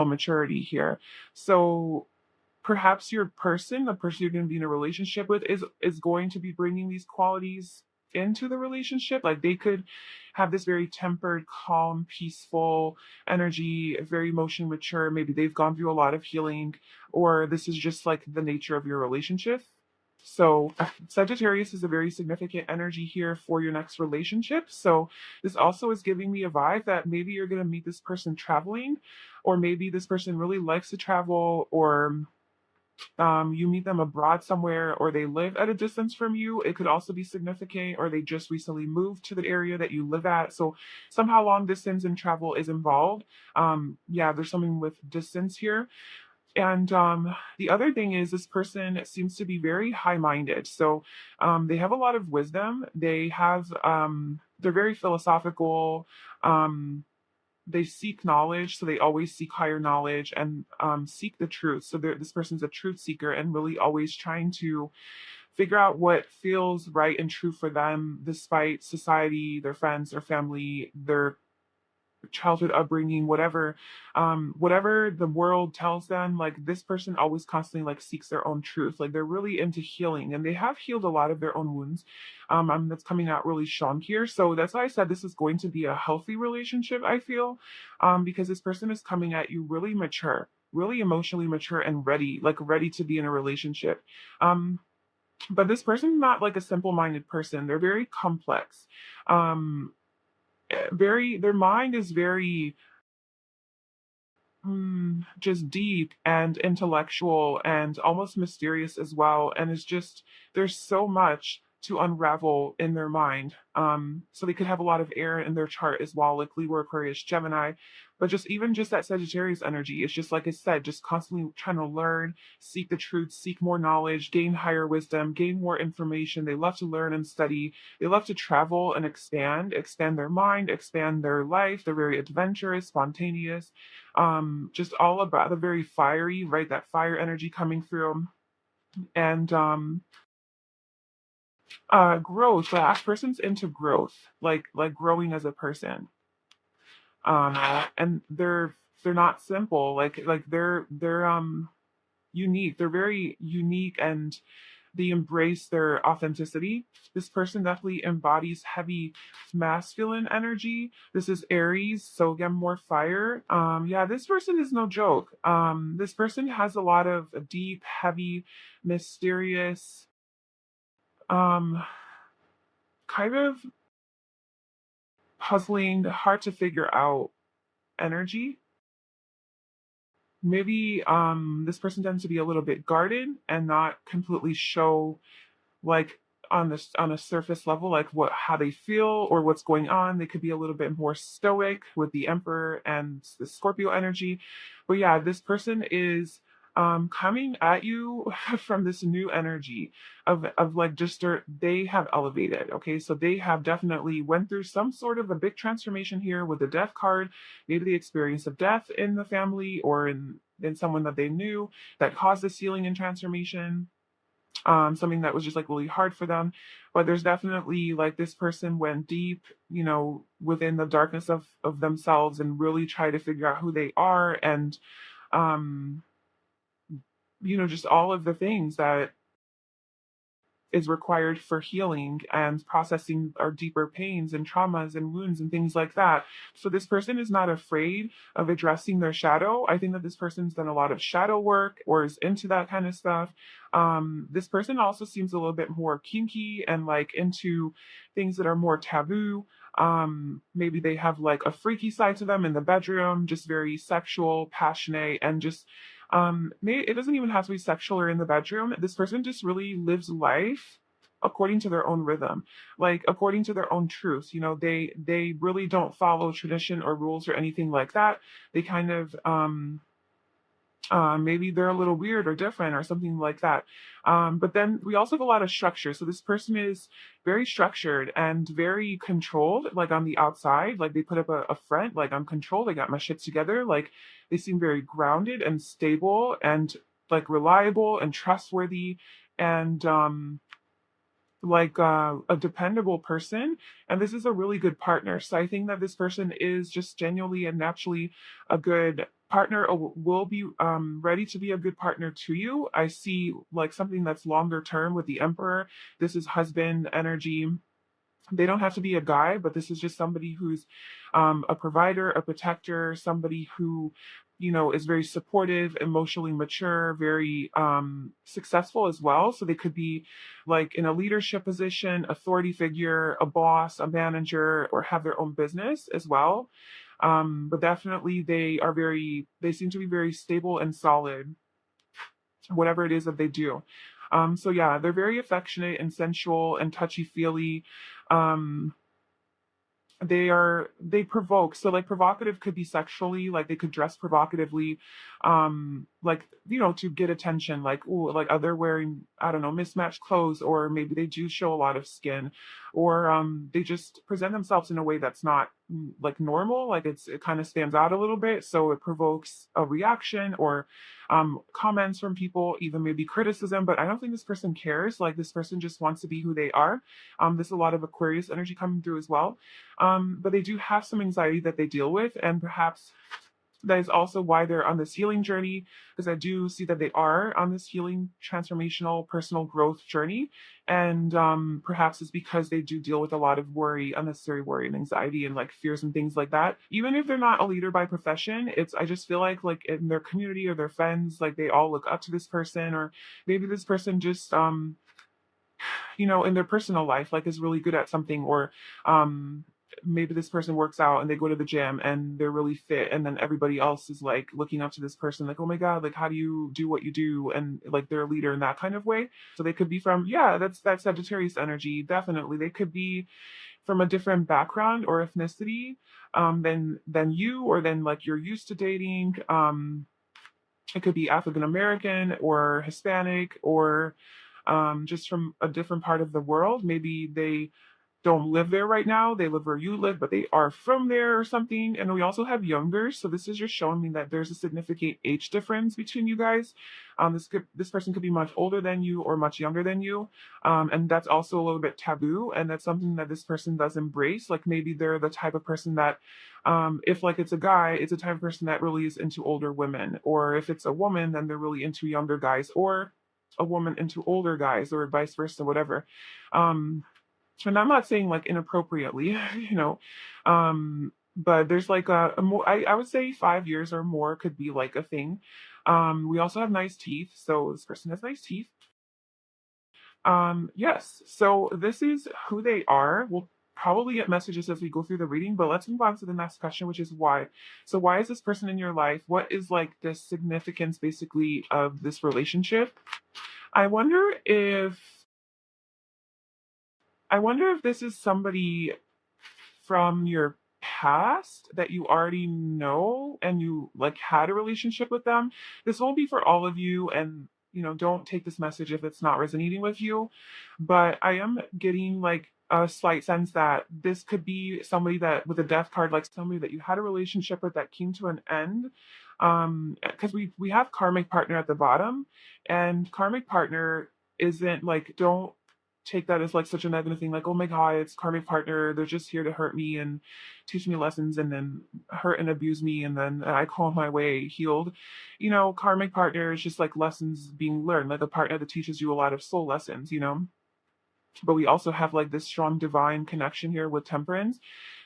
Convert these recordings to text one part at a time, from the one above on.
maturity here. So perhaps your person, the person you're going to be in a relationship with, is going to be bringing these qualities into the relationship. Like they could have this very tempered, calm, peaceful energy, very emotion mature. Maybe they've gone through a lot of healing, or this is just like the nature of your relationship. So Sagittarius is a very significant energy here for your next relationship. So this also is giving me a vibe that maybe you're going to meet this person traveling, or maybe this person really likes to travel, or you meet them abroad somewhere, or they live at a distance from you. It could also be significant, or they just recently moved to the area that you live at. So somehow long distance and travel is involved. Yeah, there's something with distance here. And the other thing is, this person seems to be very high minded. So they have a lot of wisdom. They're very philosophical. Um, they seek knowledge, so they always seek higher knowledge and seek the truth. So this person's a truth seeker and really always trying to figure out what feels right and true for them, despite society, their friends, their family, their childhood upbringing, whatever the world tells them. Like this person always constantly like seeks their own truth. Like they're really into healing, and they have healed a lot of their own wounds. That's coming out really strong here. So that's why I said this is going to be a healthy relationship, I feel, because this person is coming at you really mature, really emotionally mature and ready, like ready to be in a relationship. um but this person is not like a simple-minded person. They're very complex. um very Their mind is very just deep and intellectual and almost mysterious as well. And it's just, there's so much to unravel in their mind. So they could have a lot of air in their chart as well, like Libra, Aquarius, Gemini. But just even just that Sagittarius energy, it's just like I said, just constantly trying to learn, seek the truth, seek more knowledge, gain higher wisdom, gain more information. They love to learn and study. They love to travel and expand their mind, expand their life. They're very adventurous, spontaneous, just all about the very fiery, right? That fire energy coming through. And growth. The last person's into growth, like growing as a person. And they're not simple. They're unique. They're very unique, and they embrace their authenticity. This person definitely embodies heavy masculine energy. This is Aries, so again, more fire. Yeah, this person is no joke. This person has a lot of deep, heavy, mysterious, um, kind of puzzling, hard to figure out energy. Maybe this person tends to be a little bit guarded and not completely show, like, on a surface level, like what how they feel or what's going on. They could be a little bit more stoic with the Emperor and the Scorpio energy. But yeah, this person is coming at you from this new energy of like just they have elevated. Okay, so they have definitely went through some sort of a big transformation here with the death card. Maybe the experience of death in the family or in someone that they knew that caused this healing and transformation. Something that was just like really hard for them. But there's definitely like this person went deep, within the darkness of themselves and really try to figure out who they are, and um, just all of the things that is required for healing and processing our deeper pains and traumas and wounds and things like that. So this person is not afraid of addressing their shadow. I think that this person's done a lot of shadow work or is into that kind of stuff. This person also seems a little bit more kinky and like into things that are more taboo. Maybe they have like a freaky side to them in the bedroom, just very sexual, passionate, and just maybe it doesn't even have to be sexual or in the bedroom. This person just really lives life according to their own rhythm, like according to their own truth. They really don't follow tradition or rules or anything like that. They kind of maybe they're a little weird or different or something like that. But then we also have a lot of structure. So this person is very structured and very controlled, like on the outside. Like they put up a front, like I'm controlled, I got my shit together. Like they seem very grounded and stable and like reliable and trustworthy and like a dependable person. And this is a really good partner. So I think that this person is just genuinely and naturally a good partner will be ready to be a good partner to you. I see like something that's longer term with the Emperor. This is husband energy. They don't have to be a guy, but this is just somebody who's a provider, a protector, somebody who, is very supportive, emotionally mature, very successful as well. So they could be like in a leadership position, authority figure, a boss, a manager, or have their own business as well. But definitely they seem to be very stable and solid, whatever it is that they do. So yeah, they're very affectionate and sensual and touchy feely. Um, they provoke, so like provocative could be sexually, like they could dress provocatively, like to get attention, like, ooh, like they're wearing, I don't know, mismatched clothes, or maybe they do show a lot of skin, or they just present themselves in a way that's not like normal, like it kind of stands out a little bit, so it provokes a reaction, or comments from people, even maybe criticism. But I don't think this person cares. Like this person just wants to be who they are. There's a lot of Aquarius energy coming through as well. But they do have some anxiety that they deal with, and perhaps that is also why they're on this healing journey, because I do see that they are on this healing, transformational, personal growth journey. And perhaps it's because they do deal with a lot of worry, unnecessary worry and anxiety and like fears and things like that. Even if they're not a leader by profession, I just feel like in their community or their friends, like they all look up to this person, or maybe this person just in their personal life, like is really good at something, or maybe this person works out and they go to the gym and they're really fit, and then everybody else is like looking up to this person, like, oh my God, like how do you do what you do? And like they're a leader in that kind of way. So they could be from, yeah, that's Sagittarius energy. Definitely. They could be from a different background or ethnicity than you, or than like you're used to dating. It could be African American or Hispanic, or just from a different part of the world. Maybe they don't live there right now. They live where you live, but they are from there or something. And we also have younger. So this is just showing me that there's a significant age difference between you guys. This person could be much older than you or much younger than you. And that's also a little bit taboo. And that's something that this person does embrace. Like maybe they're the type of person that, if like it's a guy, it's a type of person that really is into older women. Or if it's a woman, then they're really into younger guys, or a woman into older guys, or vice versa, whatever. Um, and I'm not saying like inappropriately, but there's like a more, I would say 5 years or more could be like a thing. We also have nice teeth. So this person has nice teeth. Yes. So this is who they are. We'll probably get messages as we go through the reading, but let's move on to the next question, which is why. So why is this person in your life? What is like the significance basically of this relationship? I wonder if I wonder if this is somebody from your past that you already know and you like had a relationship with them. This won't be for all of you, and don't take this message if it's not resonating with you. But I am getting like a slight sense that this could be somebody that with a death card, like somebody that you had a relationship with that came to an end. Because we have karmic partner at the bottom, and karmic partner isn't like, don't take that as like such a negative thing, like, oh my God, it's karmic partner, they're just here to hurt me and teach me lessons, and then hurt and abuse me, and then I call my way healed. Karmic partner is just like lessons being learned, like a partner that teaches you a lot of soul lessons. But we also have like this strong divine connection here with temperance.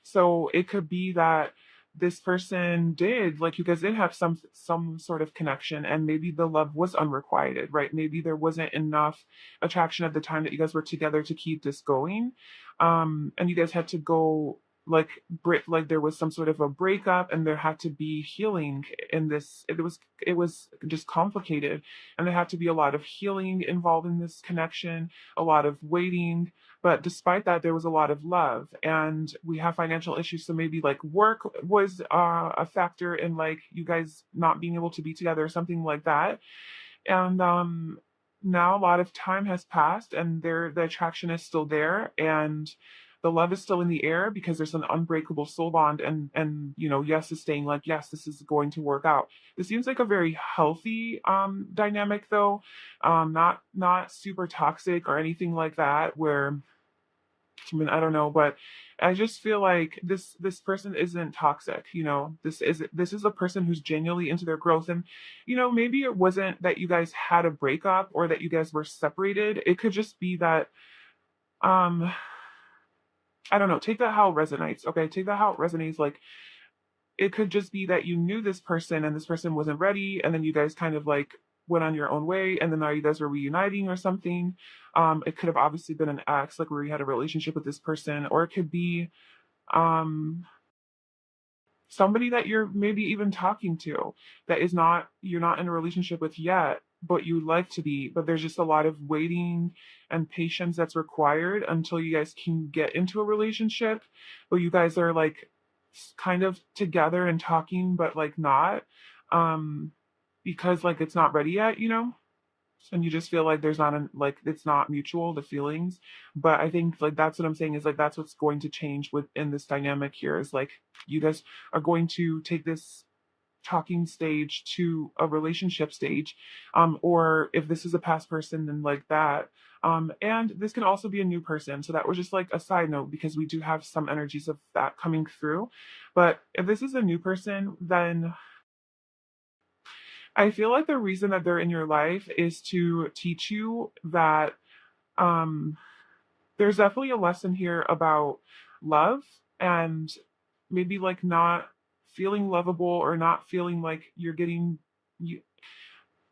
So it could be that this person did, like, you guys did have some sort of connection, and maybe the love was unrequited, right? Maybe there wasn't enough attraction at the time that you guys were together to keep this going. And you guys had to go like break, like there was some sort of a breakup, and there had to be healing in this. It was just complicated, and there had to be a lot of healing involved in this connection, a lot of waiting. But despite that, there was a lot of love, and we have financial issues. So maybe like work was a factor in like you guys not being able to be together or something like that. And now a lot of time has passed, and the attraction is still there, and the love is still in the air, because there's an unbreakable soul bond, and yes is staying, like, yes, this is going to work out. This seems like a very healthy dynamic, though, not super toxic or anything like that, where I mean, I don't know, but I just feel like this person isn't toxic, this is a person who's genuinely into their growth. And maybe it wasn't that you guys had a breakup or that you guys were separated. It could just be that um I don't know, take that how it resonates. Okay, take that how it resonates. Like, it could just be that you knew this person and this person wasn't ready, and then you guys kind of like went on your own way, and then now you guys were reuniting or something. It could have obviously been an ex, like where you had a relationship with this person, or it could be um somebody that you're maybe even talking to that is not you're not in a relationship with yet, but you'd like to be. But there's just a lot of waiting and patience that's required until you guys can get into a relationship. But you guys are like kind of together and talking, but like not, um, because like it's not ready yet. And you just feel like there's not like it's not mutual, the feelings. But I think like that's what I'm saying is like that's what's going to change within this dynamic here is like you guys are going to take this talking stage to a relationship stage, or if this is a past person, then like that. And this can also be a new person, so that was just like a side note because we do have some energies of that coming through. But if this is a new person, then I feel like the reason that they're in your life is to teach you that um, there's definitely a lesson here about love and maybe like not feeling lovable or not feeling like you're getting you,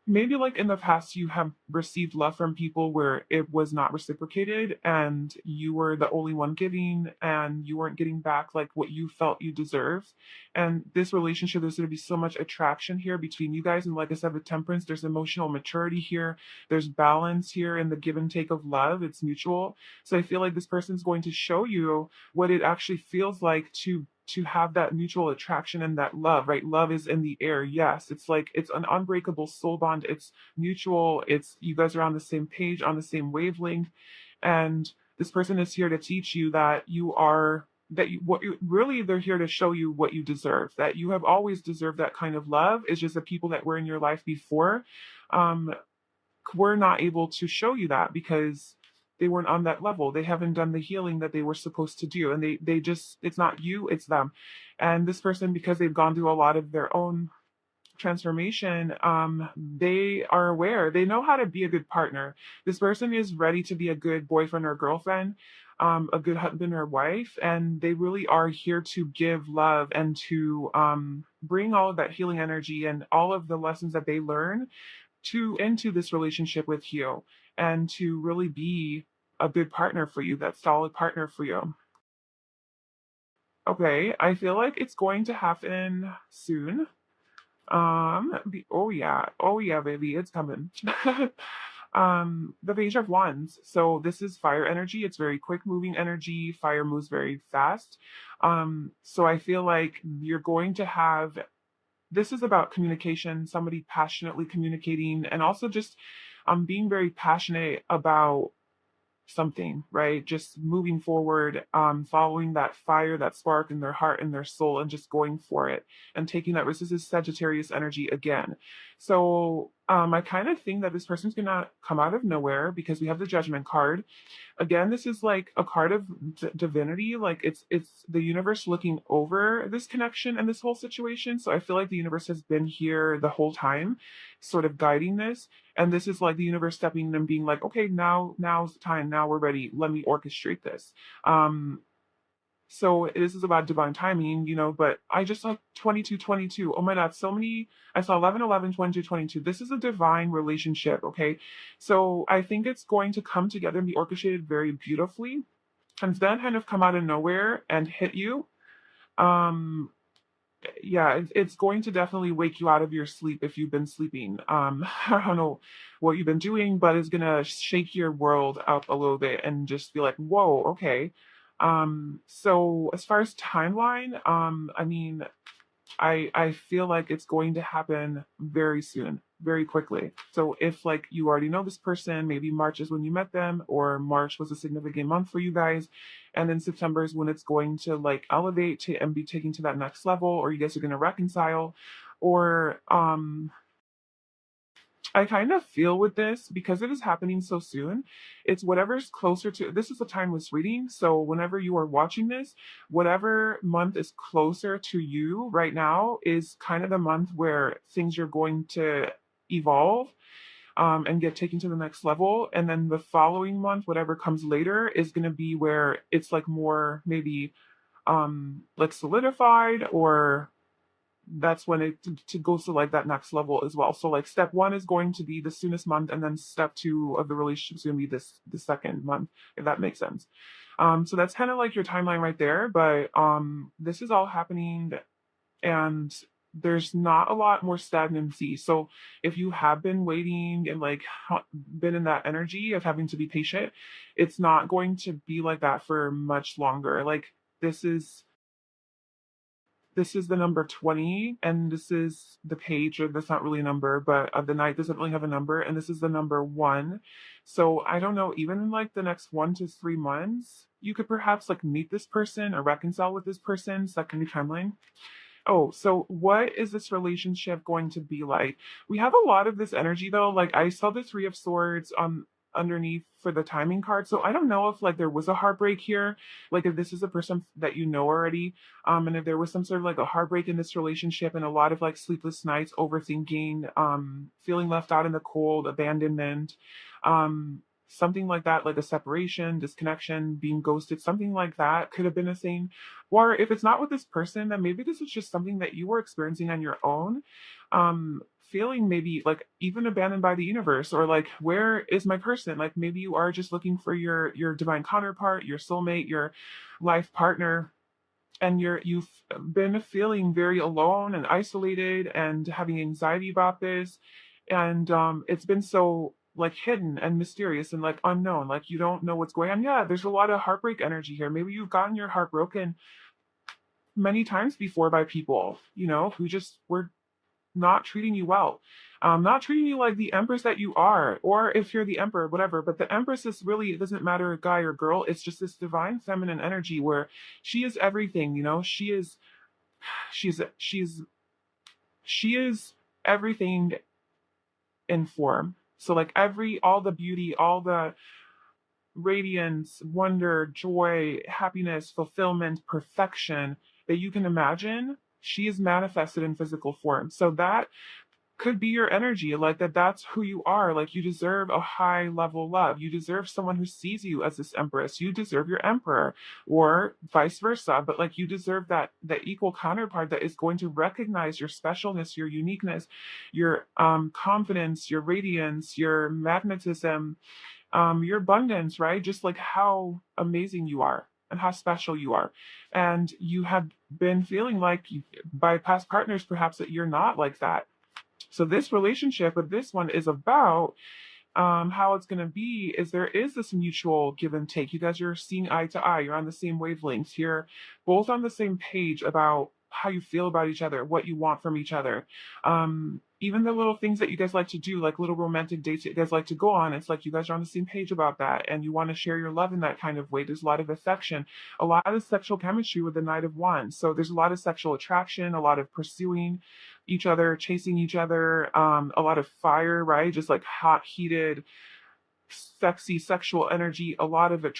maybe like in the past you have received love from people where it was not reciprocated and you were the only one giving and you weren't getting back like what you felt you deserved. And this relationship, there's going to be so much attraction here between you guys. And like I said, with temperance, there's emotional maturity here, there's balance here in the give and take of love. It's mutual. So I feel like this person's going to show you what it actually feels like to have that mutual attraction and that love, right? Love is in the air. Yes, it's like it's an unbreakable soul bond. It's mutual. It's you guys are on the same page, on the same wavelength. And this person is here to teach you that you are that you what you really they're here to show you what you deserve. That you have always deserved that kind of love. It's just the people that were in your life before um were not able to show you that because they weren't on that level. They haven't done the healing that they were supposed to do. And they just, it's not you, it's them. And this person, because they've gone through a lot of their own transformation, they are aware, they know how to be a good partner. This person is ready to be a good boyfriend or girlfriend, a good husband or wife, and they really are here to give love and to bring all of that healing energy and all of the lessons that they learn to into this relationship with you and to really be a good partner for you, that solid partner for you. Okay, I feel like it's going to happen soon. Oh yeah, baby, it's coming. The Page of Wands. So this is fire energy. It's very quick moving energy. Fire moves very fast. So I feel like you're going to have this is about communication, somebody passionately communicating, and also just being very passionate about something, right? Just moving forward, following that fire, that spark in their heart and their soul, and just going for it and taking that risk. This is Sagittarius energy again. So I kind of think that this person's gonna come out of nowhere because we have the Judgment card. Again, this is like a card of divinity. Like it's the universe looking over this connection and this whole situation. So I feel like the universe has been here the whole time, sort of guiding this. And this is like the universe stepping in and being like, okay, now's the time. Now we're ready. Let me orchestrate this. So this is about divine timing. But I just saw 2222. Oh my God, so many. I saw 1111, 2222. This is a divine relationship, okay? So I think it's going to come together and be orchestrated very beautifully and then kind of come out of nowhere and hit you. Um, yeah, it's going to definitely wake you out of your sleep if you've been sleeping. I don't know what you've been doing, but it's gonna shake your world up a little bit and just be like, whoa, okay. So as far as timeline, I mean, I feel like it's going to happen very soon, very quickly. So if like you already know this person, maybe March is when you met them, or March was a significant month for you guys, and then September is when it's going to like elevate to and be taken to that next level, or you guys are going to reconcile, or I kind of feel with this because it is happening so soon. It's whatever's closer to this is a timeless reading. So whenever you are watching this, whatever month is closer to you right now is kind of the month where things are going to evolve and get taken to the next level. And then the following month, whatever comes later, is going to be where it's like more maybe like solidified, or that's when it to goes to like that next level as well. So like step one is going to be the soonest month, and then step two of the relationship is going to be this the second month, if that makes sense. So that's kind of like your timeline right there. But this is all happening, and there's not a lot more stagnancy. So if you have been waiting and like been in that energy of having to be patient, it's not going to be like that for much longer. Like this is this is the number 20, and this is the page, or that's not really a number, but the night doesn't really have a number, and this is the number 1. So I don't know, even in like the next 1 to 3 months, you could perhaps like meet this person or reconcile with this person. Second timeline. Oh, so what is this relationship going to be like? We have a lot of this energy though. Like I saw the 3 of Swords on underneath for the timing card. So I don't know if like there was a heartbreak here, like if this is a person that you know already, and if there was some sort of like a heartbreak in this relationship and a lot of like sleepless nights, overthinking, feeling left out in the cold, abandonment, something like that, like a separation, disconnection, being ghosted, something like that could have been a thing. Or if it's not with this person, then maybe this is just something that you were experiencing on your own. Feeling maybe like even abandoned by the universe, or like where is my person? Like maybe you are just looking for your divine counterpart, your soulmate, your life partner, and you've been feeling very alone and isolated and having anxiety about this, and it's been so like hidden and mysterious and like unknown, like you don't know what's going on. Yeah, there's a lot of heartbreak energy here. Maybe you've gotten your heart broken many times before by people, who just were not treating you well, not treating you like the empress that you are, or if you're the emperor, whatever. But the empress is really, it doesn't matter guy or girl, it's just this divine feminine energy where she is everything, she's she is everything in form. So like all the beauty, all the radiance, wonder, joy, happiness, fulfillment, perfection that you can imagine, she is manifested in physical form. So that could be your energy, like that's who you are. Like you deserve a high level love, you deserve someone who sees you as this empress, you deserve your emperor, or vice versa. But like you deserve that equal counterpart that is going to recognize your specialness, your uniqueness, your confidence, your radiance, your magnetism, your abundance, right? Just like how amazing you are and how special you are. And you have been feeling like by past partners perhaps that you're not like that. So this relationship with this one is about how it's going to be is there is this mutual give and take. You guys are seeing eye to eye. You're on the same wavelengths. You're both on the same page about how you feel about each other, what you want from each other. Even the little things that you guys like to do, like little romantic dates that you guys like to go on, it's like you guys are on the same page about that, and you want to share your love in that kind of way. There's a lot of affection, a lot of sexual chemistry with the Knight of Wands. So there's a lot of sexual attraction, a lot of pursuing each other, chasing each other, a lot of fire, right? Just like hot, heated, sexy sexual energy, a lot of there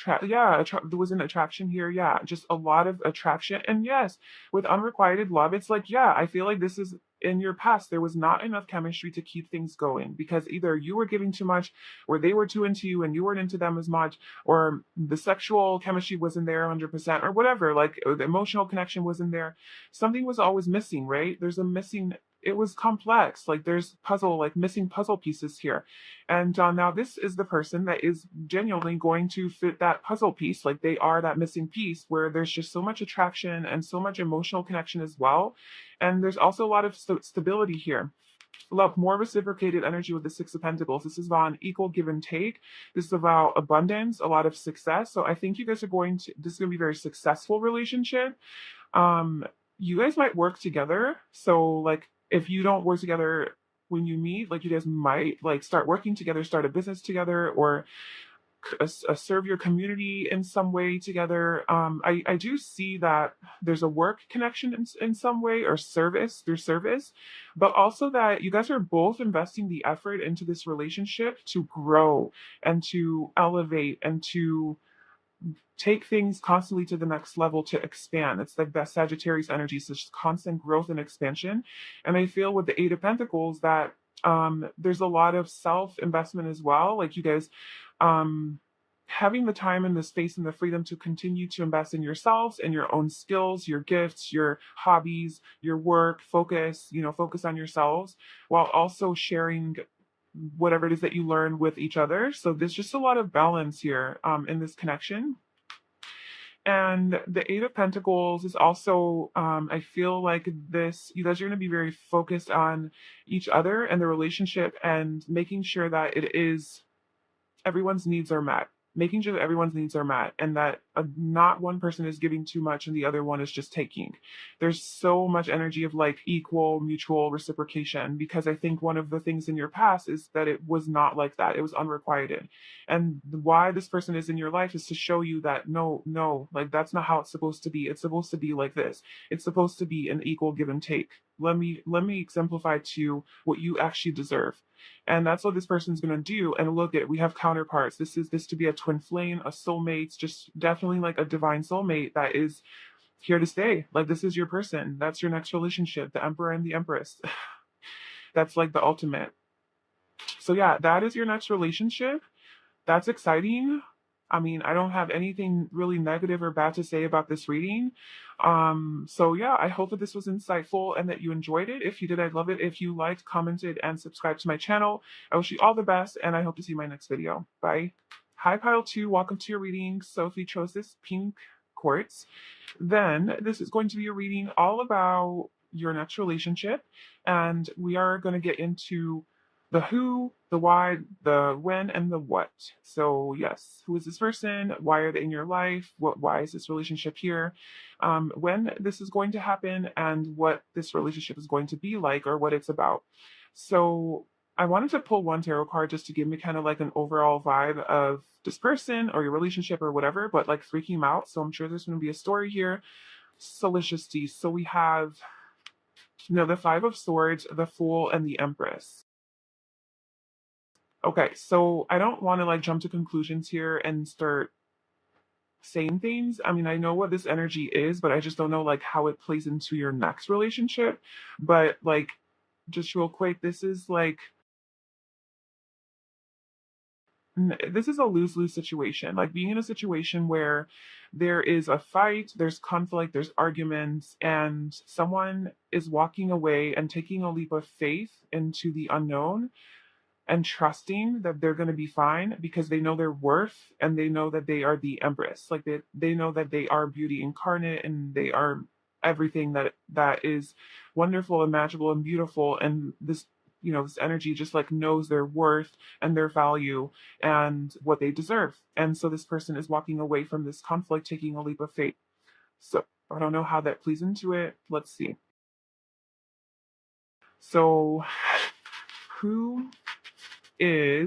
was an attraction here. Yeah, just a lot of attraction. And yes, with unrequited love, it's like, yeah, I feel like this is in your past there was not enough chemistry to keep things going, because either you were giving too much, or they were too into you and you weren't into them as much, or the sexual chemistry wasn't there 100%, or whatever, like the emotional connection wasn't there. Something was always missing, right? There's a missing, it was complex, like there's puzzle, like missing puzzle pieces here. And now this is the person that is genuinely going to fit that puzzle piece. Like they are that missing piece where there's just so much attraction and so much emotional connection as well. And there's also a lot of stability here. Love, more reciprocated energy with the Six of Pentacles. This is about an equal give and take. This is about abundance, a lot of success. So I think you guys are this is going to be a very successful relationship. You guys might work together. So like if you don't work together when you meet, like you guys might like start working together, start a business together, or serve your community in some way together. I do see that there's a work connection in some way, or service through service, but also that you guys are both investing the effort into this relationship to grow and to elevate and to take things constantly to the next level, to expand. It's like that Sagittarius energy, so just constant growth and expansion. And I feel with the Eight of Pentacles that there's a lot of self investment as well. Like you guys um, having the time and the space and the freedom to continue to invest in yourselves and your own skills, your gifts, your hobbies, your work, focus on yourselves while also sharing whatever it is that you learn with each other. So there's just a lot of balance here in this connection. And the Eight of Pentacles is also, I feel like you guys are going to be very focused on each other and the relationship and making sure that everyone's needs are met, making sure that everyone's needs are met, and that not one person is giving too much and the other one is just taking. There's so much energy of like equal, mutual reciprocation, because I think one of the things in your past is that it was not like that. It was unrequited. And why this person is in your life is to show you that no, like that's not how it's supposed to be. It's supposed to be like this. It's supposed to be an equal give and take. Let me exemplify to you what you actually deserve. And that's what this person's going to do. And look at, we have counterparts. This to be a twin flame, a soulmate, just definitely like a divine soulmate that is here to stay. Like this is your person. That's your next relationship, the Emperor and the Empress. That's like the ultimate. So yeah, that is your next relationship. That's exciting. I mean, I don't have anything really negative or bad to say about this reading. So yeah, I hope that this was insightful and that you enjoyed it. If you did, I'd love it if you liked, commented, and subscribed to my channel. I wish you all the best, and I hope to see you in my next video. Bye. Hi, Pile 2. Welcome to your reading. Sophie chose this pink quartz. Then this is going to be a reading all about your next relationship, and we are going to get into the who, the why, the when, and the what. So yes, who is this person? Why are they in your life? Why is this relationship here? When this is going to happen, and what this relationship is going to be like, or what it's about. So I wanted to pull one tarot card just to give me kind of like an overall vibe of this person or your relationship or whatever, but like freaking them out. So I'm sure there's going to be a story here. So let's just see. So we have, the Five of Swords, the Fool, and the Empress. Okay, so I don't want to like jump to conclusions here and start saying things. I mean, I know what this energy is, but I just don't know like how it plays into your next relationship. But like, just real quick, this is like, this is a lose-lose situation. Like being in a situation where there is a fight, there's conflict, there's arguments, and someone is walking away and taking a leap of faith into the unknown and trusting that they're going to be fine because they know their worth and they know that they are the Empress. Like they know that they are beauty incarnate and they are everything that is wonderful and magical and beautiful. And this energy just like knows their worth and their value and what they deserve. And so this person is walking away from this conflict, taking a leap of faith. So I don't know how that plays into it. Let's see. So who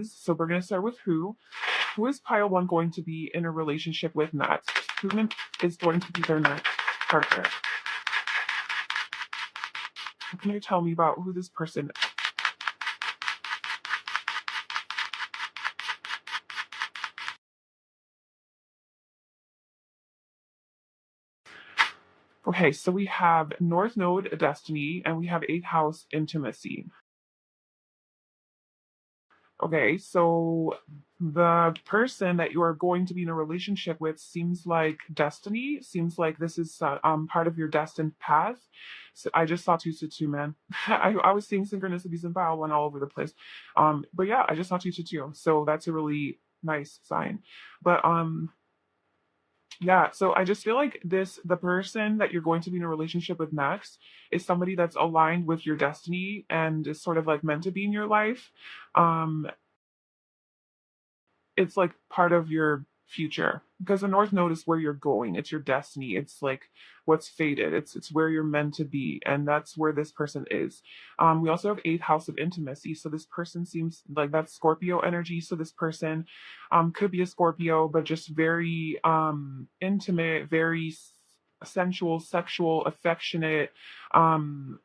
so we're going to start with who. Who is pile one going to be in a relationship with next? Who is going to be their next partner? What can you tell me about who this person is? Okay, so we have North Node Destiny and we have 8th House Intimacy. Okay, so the person that you are going to be in a relationship with seems like destiny, seems like this is part of your destined path. So I just saw 222, man. I was seeing synchronicities and pile one all over the place. But yeah, I just saw 222. So that's a really nice sign. But yeah, so I just feel like the person that you're going to be in a relationship with next is somebody that's aligned with your destiny and is sort of like meant to be in your life. Um, it's like part of your future. because the North Node is where you're going. It's your destiny. It's like what's fated. It's where you're meant to be, and that's where this person is. We also have eighth house of intimacy. So this person seems like that's Scorpio energy. So this person could be a Scorpio, but just very intimate, very sensual, sexual, affectionate, um,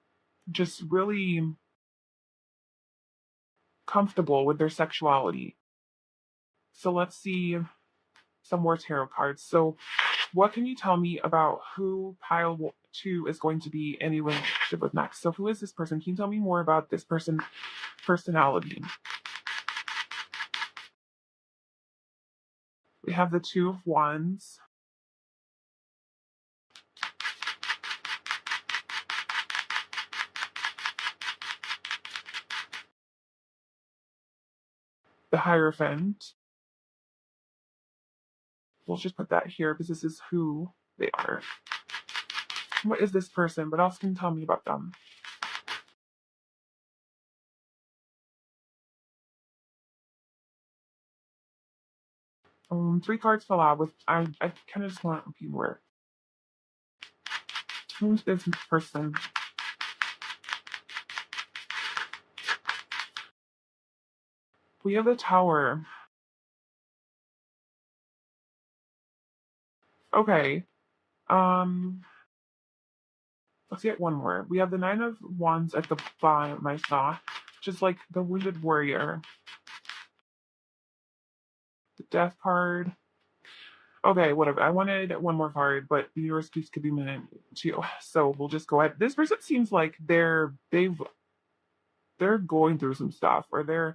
just really comfortable with their sexuality. So let's see some more tarot cards. So, what can you tell me about who pile two is going to be in a relationship with next? So, who is this person? Can you tell me more about this person's personality? We have the Two of Wands, the Hierophant. We'll just put that here because this is who they are. What is this person? What else can you tell me about them? Three cards fell out with I kind of just want a few more. Who's this person? We have the Tower. Okay. Um, let's get one more. We have the Nine of Wands at the bottom, I saw. Just like the Wounded Warrior. The Death card. Okay, whatever. I wanted one more card, but the universe keeps giving me two. So we'll just go ahead. This person seems like they're going through some stuff, or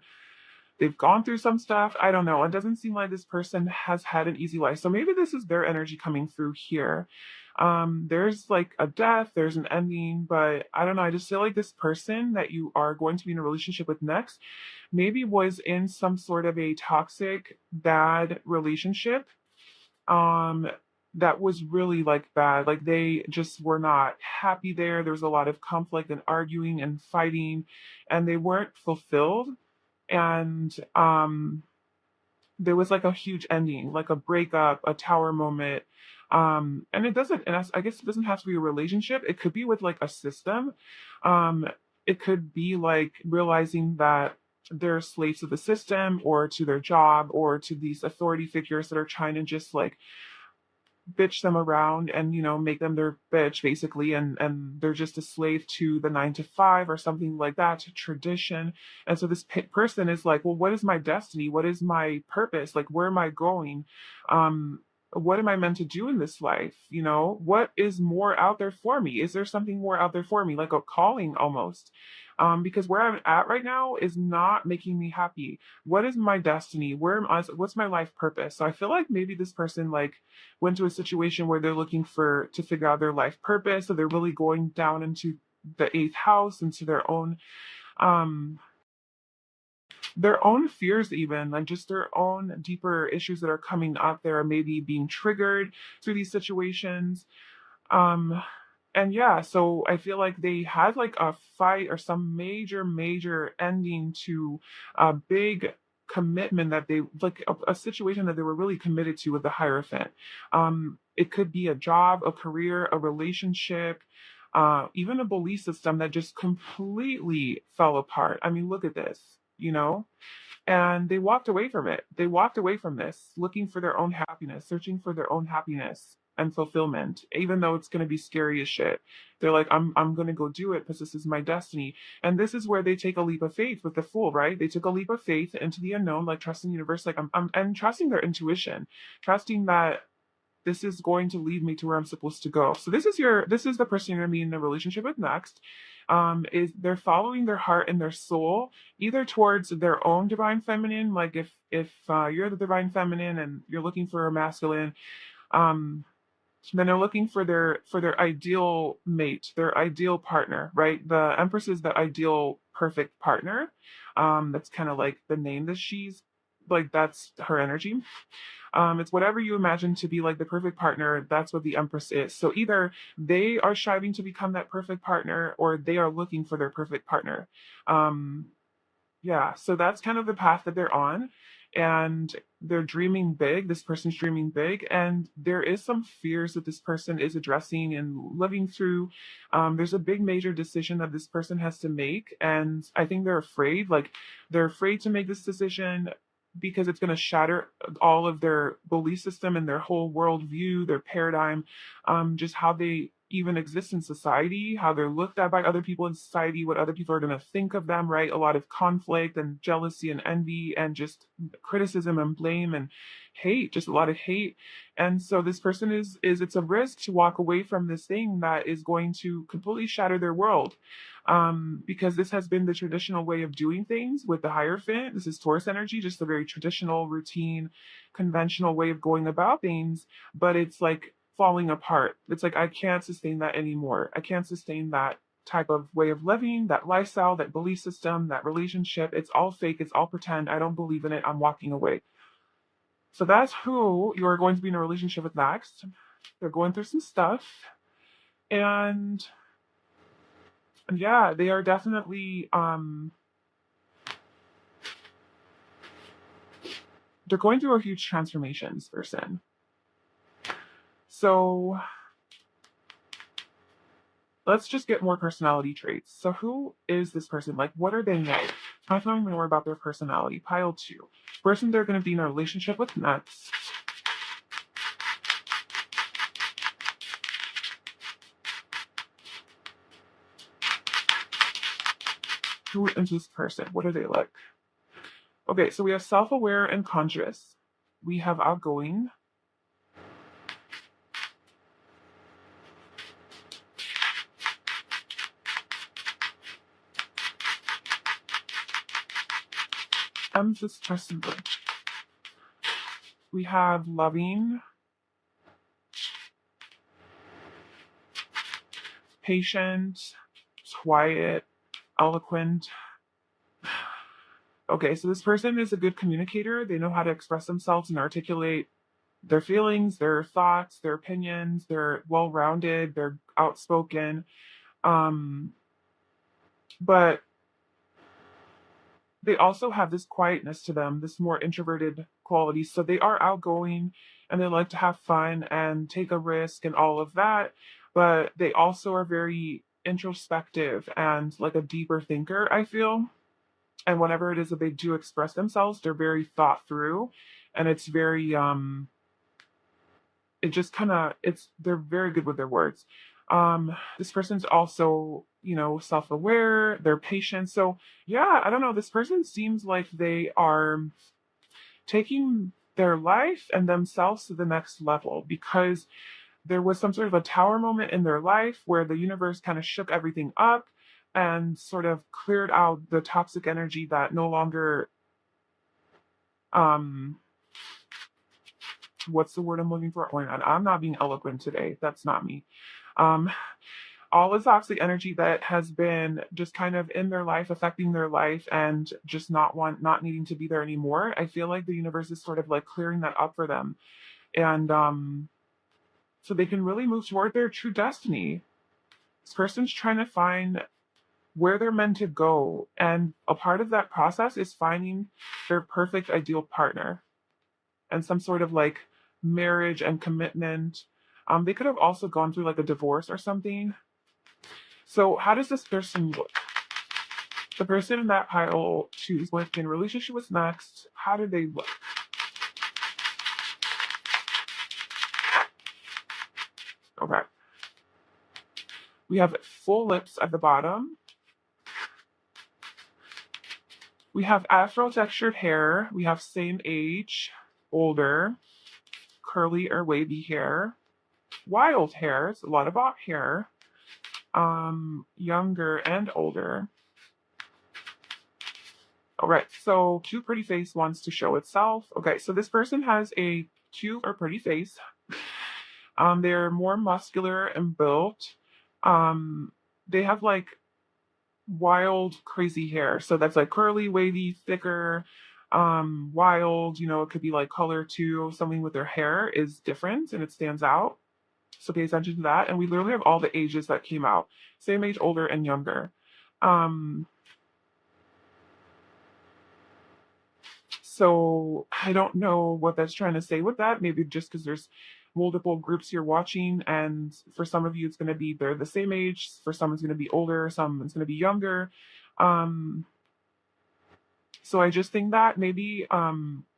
they've gone through some stuff. I don't know. It doesn't seem like this person has had an easy life. So maybe this is their energy coming through here. There's like a death, there's an ending, but I don't know. I just feel like this person that you are going to be in a relationship with next maybe was in some sort of a toxic, bad relationship. Um, that was really like bad. Like they just were not happy there. There was a lot of conflict and arguing and fighting, and they weren't fulfilled. And there was like a huge ending, like a breakup, a tower moment. And it doesn't, and I guess it doesn't have to be a relationship. It could be with like a system. Um, it could be like realizing that they're slaves to the system or to their job or to these authority figures that are trying to just like bitch them around and make them their bitch basically, and they're just a slave to the 9 to 5 or something like that, to tradition. And so this person is like, well, what is my destiny? What is my purpose? Like, where am I going? um what am I meant to do in this life? What is more out there for me? Is there something more out there for me, like a calling almost? Because where I'm at right now is not making me happy. What is my destiny? Where am I? What's my life purpose? So I feel like maybe this person like went to a situation where they're looking for to figure out their life purpose. So they're really going down into the eighth house, into um their own fears, even like just their own deeper issues that are coming up. They're maybe being triggered through these situations. um and yeah, so I feel like they had like a fight or some major ending to a big commitment that they like a situation that they were really committed to with the Hierophant. It could be a job, a career, a relationship, even a belief system that just completely fell apart. I mean, look at this, you know? And they walked away from it. They walked away from this looking for their own happiness, searching for their own happiness and fulfillment, even though it's going to be scary as shit. They're like, I'm going to go do it because this is my destiny. And this is where they take a leap of faith with the Fool, right? They took a leap of faith into the unknown, like trusting the universe, like I'm and trusting their intuition, trusting that this is going to lead me to where I'm supposed to go. So this is the person you're gonna be in a relationship with next. Is they're following their heart and their soul, either towards their own divine feminine, like if you're the divine feminine and you're looking for a masculine, um, then they're looking for their ideal mate, their ideal partner, right? The Empress is the ideal perfect partner. That's kind of like the name that she's like, that's her energy. It's whatever you imagine to be like the perfect partner. That's what the Empress is. So either they are striving to become that perfect partner, or they are looking for their perfect partner. Um, Yeah, so that's kind of the path that they're on. And they're dreaming big. This person's dreaming big. And there is some fears that this person is addressing and living through. There's a big major decision that this person has to make. And I think they're afraid. Like, they're afraid to make this decision because it's going to shatter all of their belief system and their whole worldview, their paradigm, just how they even exist in society, how they're looked at by other people in society, what other people are going to think of them, right? A lot of conflict and jealousy and envy and just criticism and blame and hate, just a lot of hate. And so this person is it's a risk to walk away from this thing that is going to completely shatter their world. Because this has been the traditional way of doing things with the Hierophant. This is Taurus energy, just a very traditional, routine, conventional way of going about things, but it's like falling apart. It's like, I can't sustain that anymore. I can't sustain that type of way of living, that lifestyle, that belief system, that relationship. It's all fake. It's all pretend. I don't believe in it. I'm walking away. So that's who you're going to be in a relationship with next. They're going through some stuff. And yeah, they are definitely they're going through a huge transformation, this person. So let's just get more personality traits. So who is this person? Like, what are they like? Find out more about their personality. Pile 2. Person they're going to be in a relationship with next. Who is this person? What are they like? Okay, so we have self-aware and conscious. We have outgoing. This person. We have loving, patient, quiet, eloquent. Okay, so this person is a good communicator. They know how to express themselves and articulate their feelings, their thoughts, their opinions. They're well-rounded. They're outspoken. Um, but they also have this quietness to them, this more introverted quality. So they are outgoing and they like to have fun and take a risk and all of that. But they also are very introspective and like a deeper thinker, I feel. And whenever it is that they do express themselves, they're very thought through, and it's very it just kind of it's they're very good with their words. This person's also, self-aware, they're patient. So yeah, I don't know, this person seems like they are taking their life and themselves to the next level, because there was some sort of a tower moment in their life where the universe kind of shook everything up and sort of cleared out the toxic energy that no longer um what's the word I'm looking for? Oh my God, I'm not being eloquent today. That's not me. Um, all the toxic energy that has been just kind of in their life, affecting their life, and just not needing to be there anymore. I feel like the universe is sort of like clearing that up for them, and so they can really move toward their true destiny. This person's trying to find where they're meant to go, and a part of that process is finding their perfect ideal partner and some sort of like marriage and commitment. They could have also gone through like a divorce or something. So how does this person look? The person in that pile 2 is going to be in a relationship with next. How do they look? Okay. We have full lips at the bottom. We have afro textured hair. We have same age, older, curly or wavy hair, wild hairs, a lot of bob hair, younger and older. All right, so cute pretty face wants to show itself. Okay, so this person has a cute or pretty face. They're more muscular and built. They have like wild, crazy hair. So that's like curly, wavy, thicker, wild. It could be like color too. Something with their hair is different and it stands out. So pay attention to that. And we literally have all the ages that came out. Same age, older, and younger. Um, So I don't know what that's trying to say with that. Maybe just because there's multiple groups you're watching, and for some of you it's going to be they're the same age, for some it's going to be older, some it's going to be younger. Um, so I just think that maybe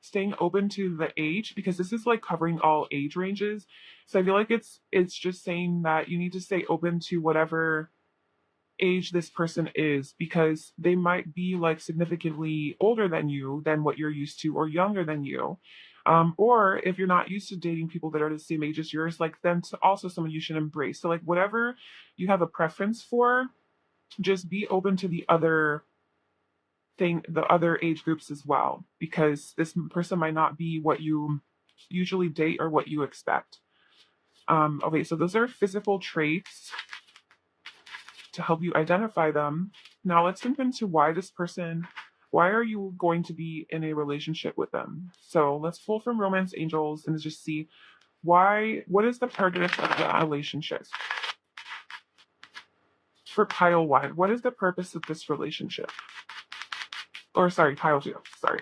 staying open to the age, because this is like covering all age ranges. So I feel like it's just saying that you need to stay open to whatever age this person is, because they might be like significantly older than you than what you're used to, or younger than you. Or if you're not used to dating people that are the same age as yours, like then also someone you should embrace. So like whatever you have a preference for, just be open to the other age groups as well, because this person might not be what you usually date or what you expect. Okay, so those are physical traits to help you identify them. Now let's jump into why are you going to be in a relationship with them? So let's pull from Romance Angels and just see what is the purpose of the relationship? For pile one, what is the purpose of this relationship? Or sorry, pile two, sorry.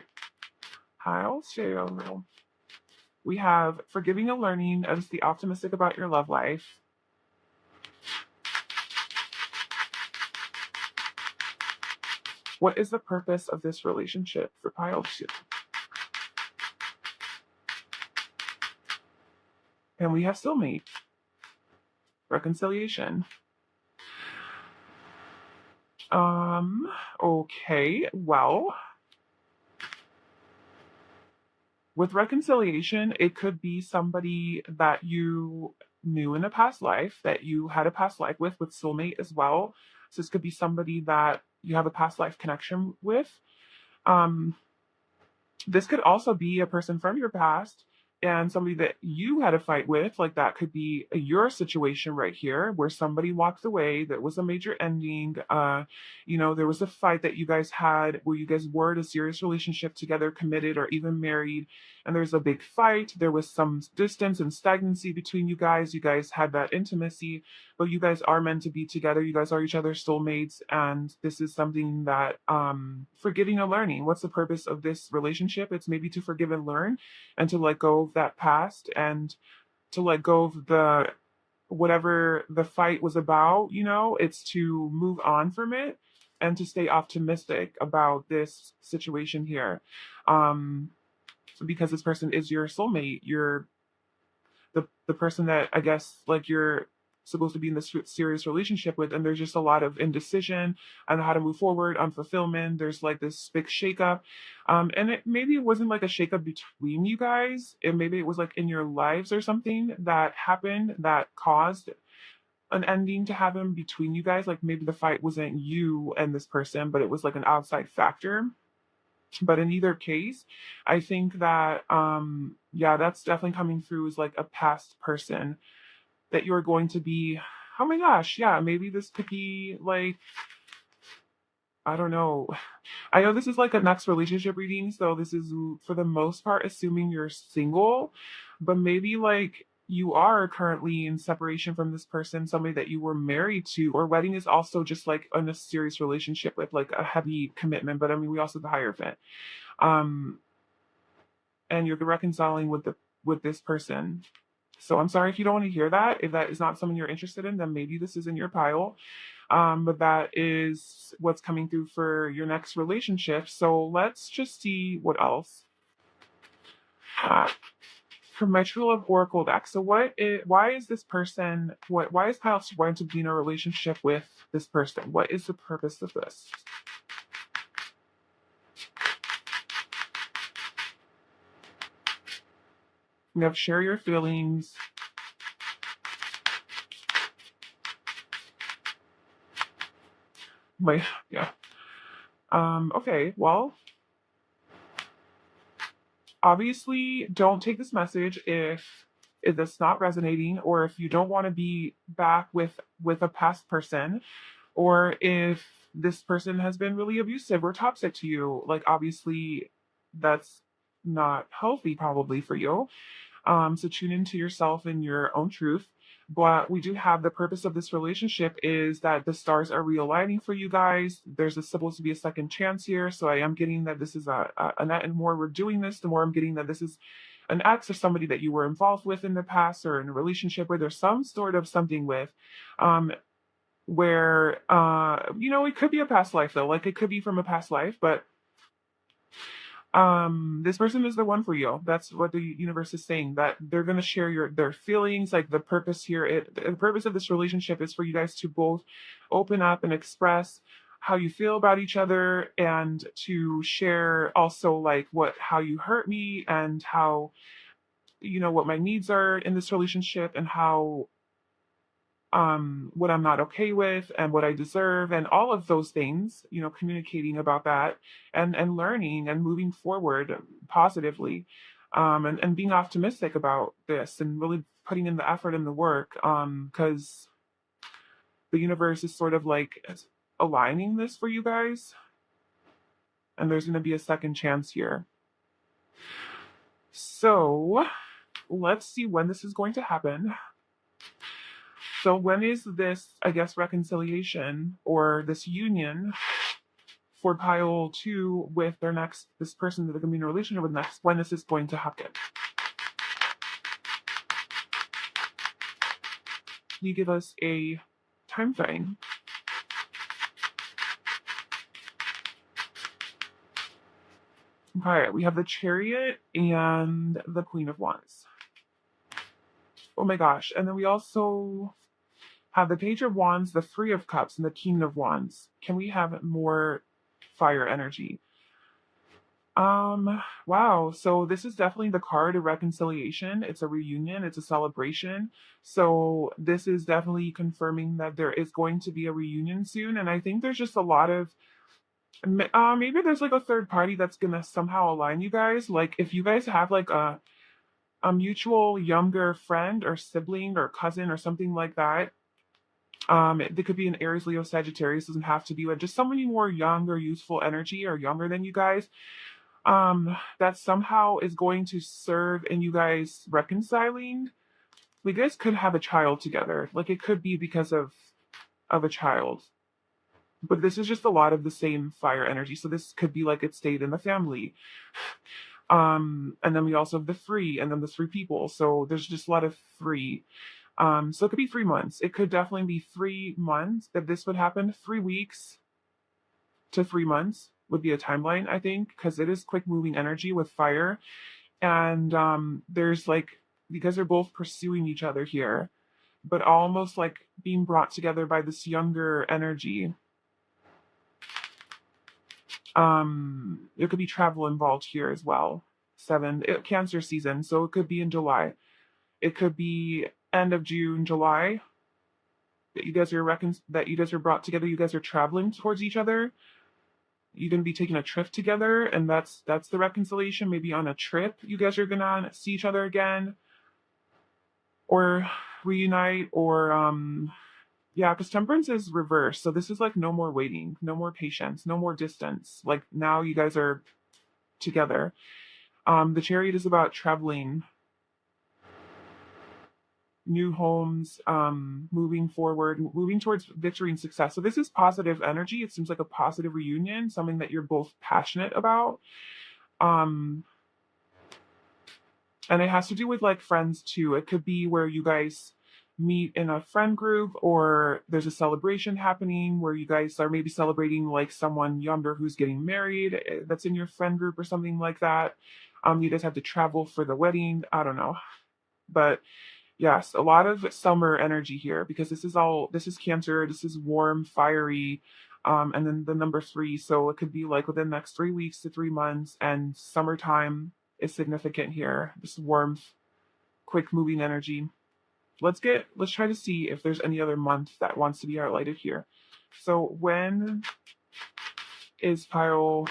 Pile two. We have forgiving and learning as the optimistic about your love life. What is the purpose of this relationship for pile two? And we have soulmate. Reconciliation. Okay, well, with reconciliation, it could be somebody that you knew in a past life, that you had a past life with soulmate as well. So this could be somebody that you have a past life connection with. Um, this could also be a person from your past and somebody that you had a fight with. Like that could be your situation right here, where somebody walked away, that was a major ending. There was a fight that you guys had where you guys were in a serious relationship together, committed or even married, and there's a big fight. There was some distance and stagnancy between you guys. You guys had that intimacy, but you guys are meant to be together. You guys are each other's soulmates, and this is something that forgiving and learning. What's the purpose of this relationship? It's maybe to forgive and learn, and to let go of that past, and to let go of the whatever the fight was about. It's to move on from it and to stay optimistic about this situation here. Um, because this person is your soulmate, the person that I guess like you're supposed to be in this serious relationship with, and there's just a lot of indecision on how to move forward, on fulfillment. There's like this big shakeup, and maybe it wasn't like a shakeup between you guys. Maybe it was like in your lives or something that happened that caused an ending to happen between you guys. Like maybe the fight wasn't you and this person, but it was like an outside factor. But in either case, I think that yeah, that's definitely coming through as like a past person that you're going to be. Oh my gosh, yeah, maybe this could be like, I don't know. I know this is like a next relationship reading, so this is for the most part assuming you're single, but maybe like you are currently in separation from this person, somebody that you were married to, or wedding is also just like in a serious relationship with like a heavy commitment. But I mean, we also have the Hierophant. Um, and you're reconciling with this person. So I'm sorry if you don't want to hear that. If that is not something you're interested in, then maybe this is in your pile. But that is what's coming through for your next relationship. So let's just see what else. Uh, from my True Love Oracle deck. So why is this person, why is Kyle wanting to be in a relationship with this person? What is the purpose of this? We have share your feelings. Yeah. Okay, well, obviously don't take this message if it's not resonating, or if you don't want to be back with a past person, or if this person has been really abusive or toxic to you. Like obviously that's not healthy probably for you. So tune into yourself and your own truth. But we do have the purpose of this relationship is that the stars are realigning for you guys. There's supposed to be a second chance here. So I am getting that this is and the more we're doing this, the more I'm getting that this is an ex or somebody that you were involved with in the past or in a relationship where there's some sort of something with. Um, where it could be a past life though, like it could be from a past life, but this person is the one for you. That's what the universe is saying, that they're going to share their feelings. Like the purpose here, the purpose of this relationship is for you guys to both open up and express how you feel about each other, and to share also like how you hurt me, and how what my needs are in this relationship, and how what I'm not okay with and what I deserve, and all of those things, communicating about that, and learning and moving forward positively, and being optimistic about this, and really putting in the effort and the work, because the universe is sort of like aligning this for you guys, and there's going to be a second chance here. So let's see when this is going to happen. So when is this, I guess, reconciliation or this union for pile 2 with this person that they're going to be in a relationship with next, when this is going to happen? Can you give us a time frame? Okay, we have the Chariot and the Queen of Wands. Oh my gosh. And then we also have the Page of Wands, the Three of Cups, and the King of Wands. Can we have more fire energy? Wow. So this is definitely the card of reconciliation. It's a reunion, it's a celebration. So this is definitely confirming that there is going to be a reunion soon. And I think there's just a lot of maybe there's like a third party that's gonna somehow align you guys. Like if you guys have like a mutual younger friend or sibling or cousin or something like that. It could be an Aries, Leo, Sagittarius. Doesn't have to be like just somebody more young or youthful energy or younger than you guys. That somehow is going to serve in you guys reconciling. You guys could have a child together. Like it could be because of a child. But this is just a lot of the same fire energy. So this could be like it stayed in the family. And then we also have the 3, and then the 3 people. So there's just a lot of 3. So it could be 3 months. It could definitely be 3 months that this would happen. 3 weeks to 3 months would be a timeline, I think, because it is quick moving energy with fire. And there's like, because they're both pursuing each other here, but almost like being brought together by this younger energy. There could be travel involved here as well. 7, Cancer season, so it could be in July. It could be end of June, July, that you guys are brought together. You guys are traveling towards each other. You're gonna be taking a trip together, and that's the reconciliation. Maybe on a trip, you guys are gonna see each other again, or reunite, or yeah, because Temperance is reversed. So this is like no more waiting, no more patience, no more distance. Like now you guys are together. The Chariot is about traveling, new homes, moving forward, moving towards victory and success. So this is positive energy. It seems like a positive reunion, something that you're both passionate about. Um, and it has to do with like friends too. It could be where you guys meet in a friend group, or there's a celebration happening where you guys are maybe celebrating like someone younger who's getting married, that's in your friend group or something like that. You guys have to travel for the wedding. I don't know. But yes, a lot of summer energy here, because this is Cancer, this is warm, fiery, and then the number 3. So it could be like within the next 3 weeks to 3 months, and summertime is significant here. This warmth, quick moving energy. Let's try to see if there's any other month that wants to be highlighted here. So when is pile?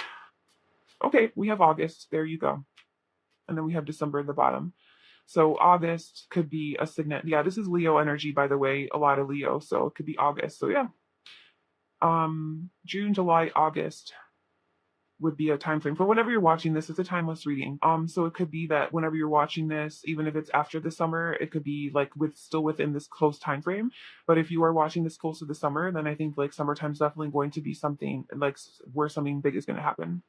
Okay, we have August. There you go. And then we have December at the bottom. So August could be a signet. Yeah, this is Leo energy, by the way. A lot of Leo, so it could be August. So yeah. June, July, August. would be a time frame for whenever you're watching this. It's a timeless reading. So it could be that whenever you're watching this, even if it's after the summer, it could be like still within this close time frame. But if you are watching this close to the summer, then I think like summertime's definitely going to be something like where something big is going to happen.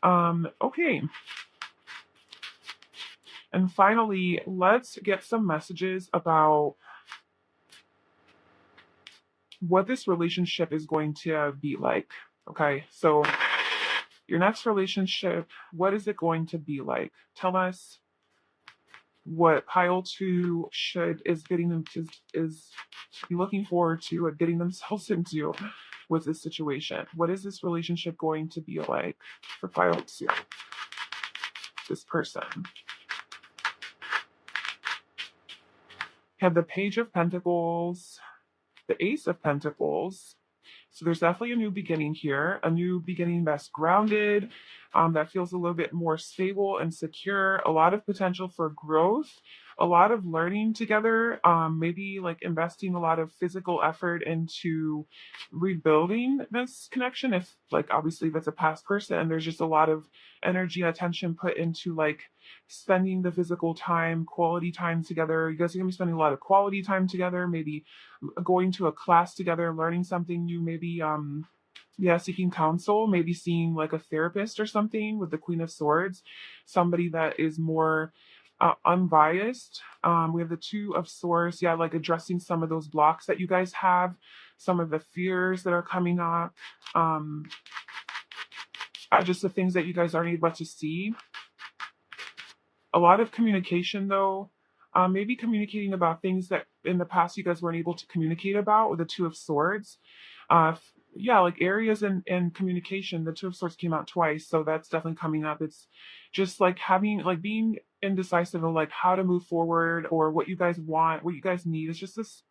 Okay. And finally, let's get some messages about what this relationship is going to be like. Okay, so your next relationship, what is it going to be like? Tell us what pile two is getting them to is looking forward to getting themselves into with this situation. What is this relationship going to be like for pile two? This person. Have the Page of Pentacles, the Ace of Pentacles. So there's definitely a new beginning here, a new beginning that's grounded, that feels a little bit more stable and secure, a lot of potential for growth, a lot of learning together, maybe like investing a lot of physical effort into rebuilding this connection. If like obviously that's a past person, and there's just a lot of energy and attention put into like spending the physical time, quality time together. You guys are gonna be spending a lot of quality time together, maybe going to a class together, learning something new, maybe yeah, seeking counsel, maybe seeing like a therapist or something with the Queen of Swords, somebody that is more unbiased. We have the Two of Swords, yeah, like addressing some of those blocks that you guys have, some of the fears that are coming up, just the things that you guys aren't able to see. A lot of communication though, maybe communicating about things that in the past you guys weren't able to communicate about with the Two of Swords. Yeah, like areas in communication. The Two of Swords came out twice, so that's definitely coming up. It's just like having like being indecisive of like how to move forward or what you guys want, what you guys need. It's just this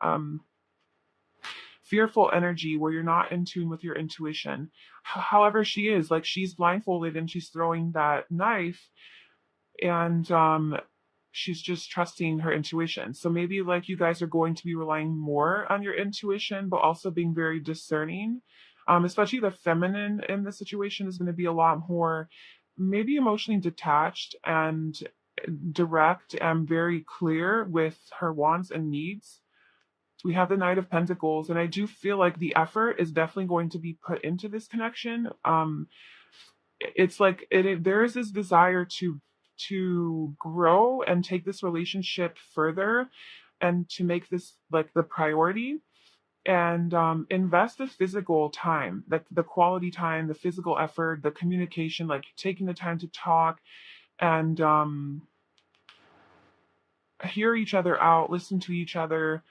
fearful energy where you're not in tune with your intuition. However, she is like she's blindfolded and she's throwing that knife, and she's just trusting her intuition. So maybe like you guys are going to be relying more on your intuition, but also being very discerning. Especially the feminine in the situation is going to be a lot more maybe emotionally detached and direct and very clear with her wants and needs. We have the Knight of Pentacles, and I do feel like the effort is definitely going to be put into this connection. It's like there is this desire to grow and take this relationship further and to make this like the priority, and invest the physical time, like the quality time, the physical effort, the communication, like taking the time to talk and hear each other out, listen to each other,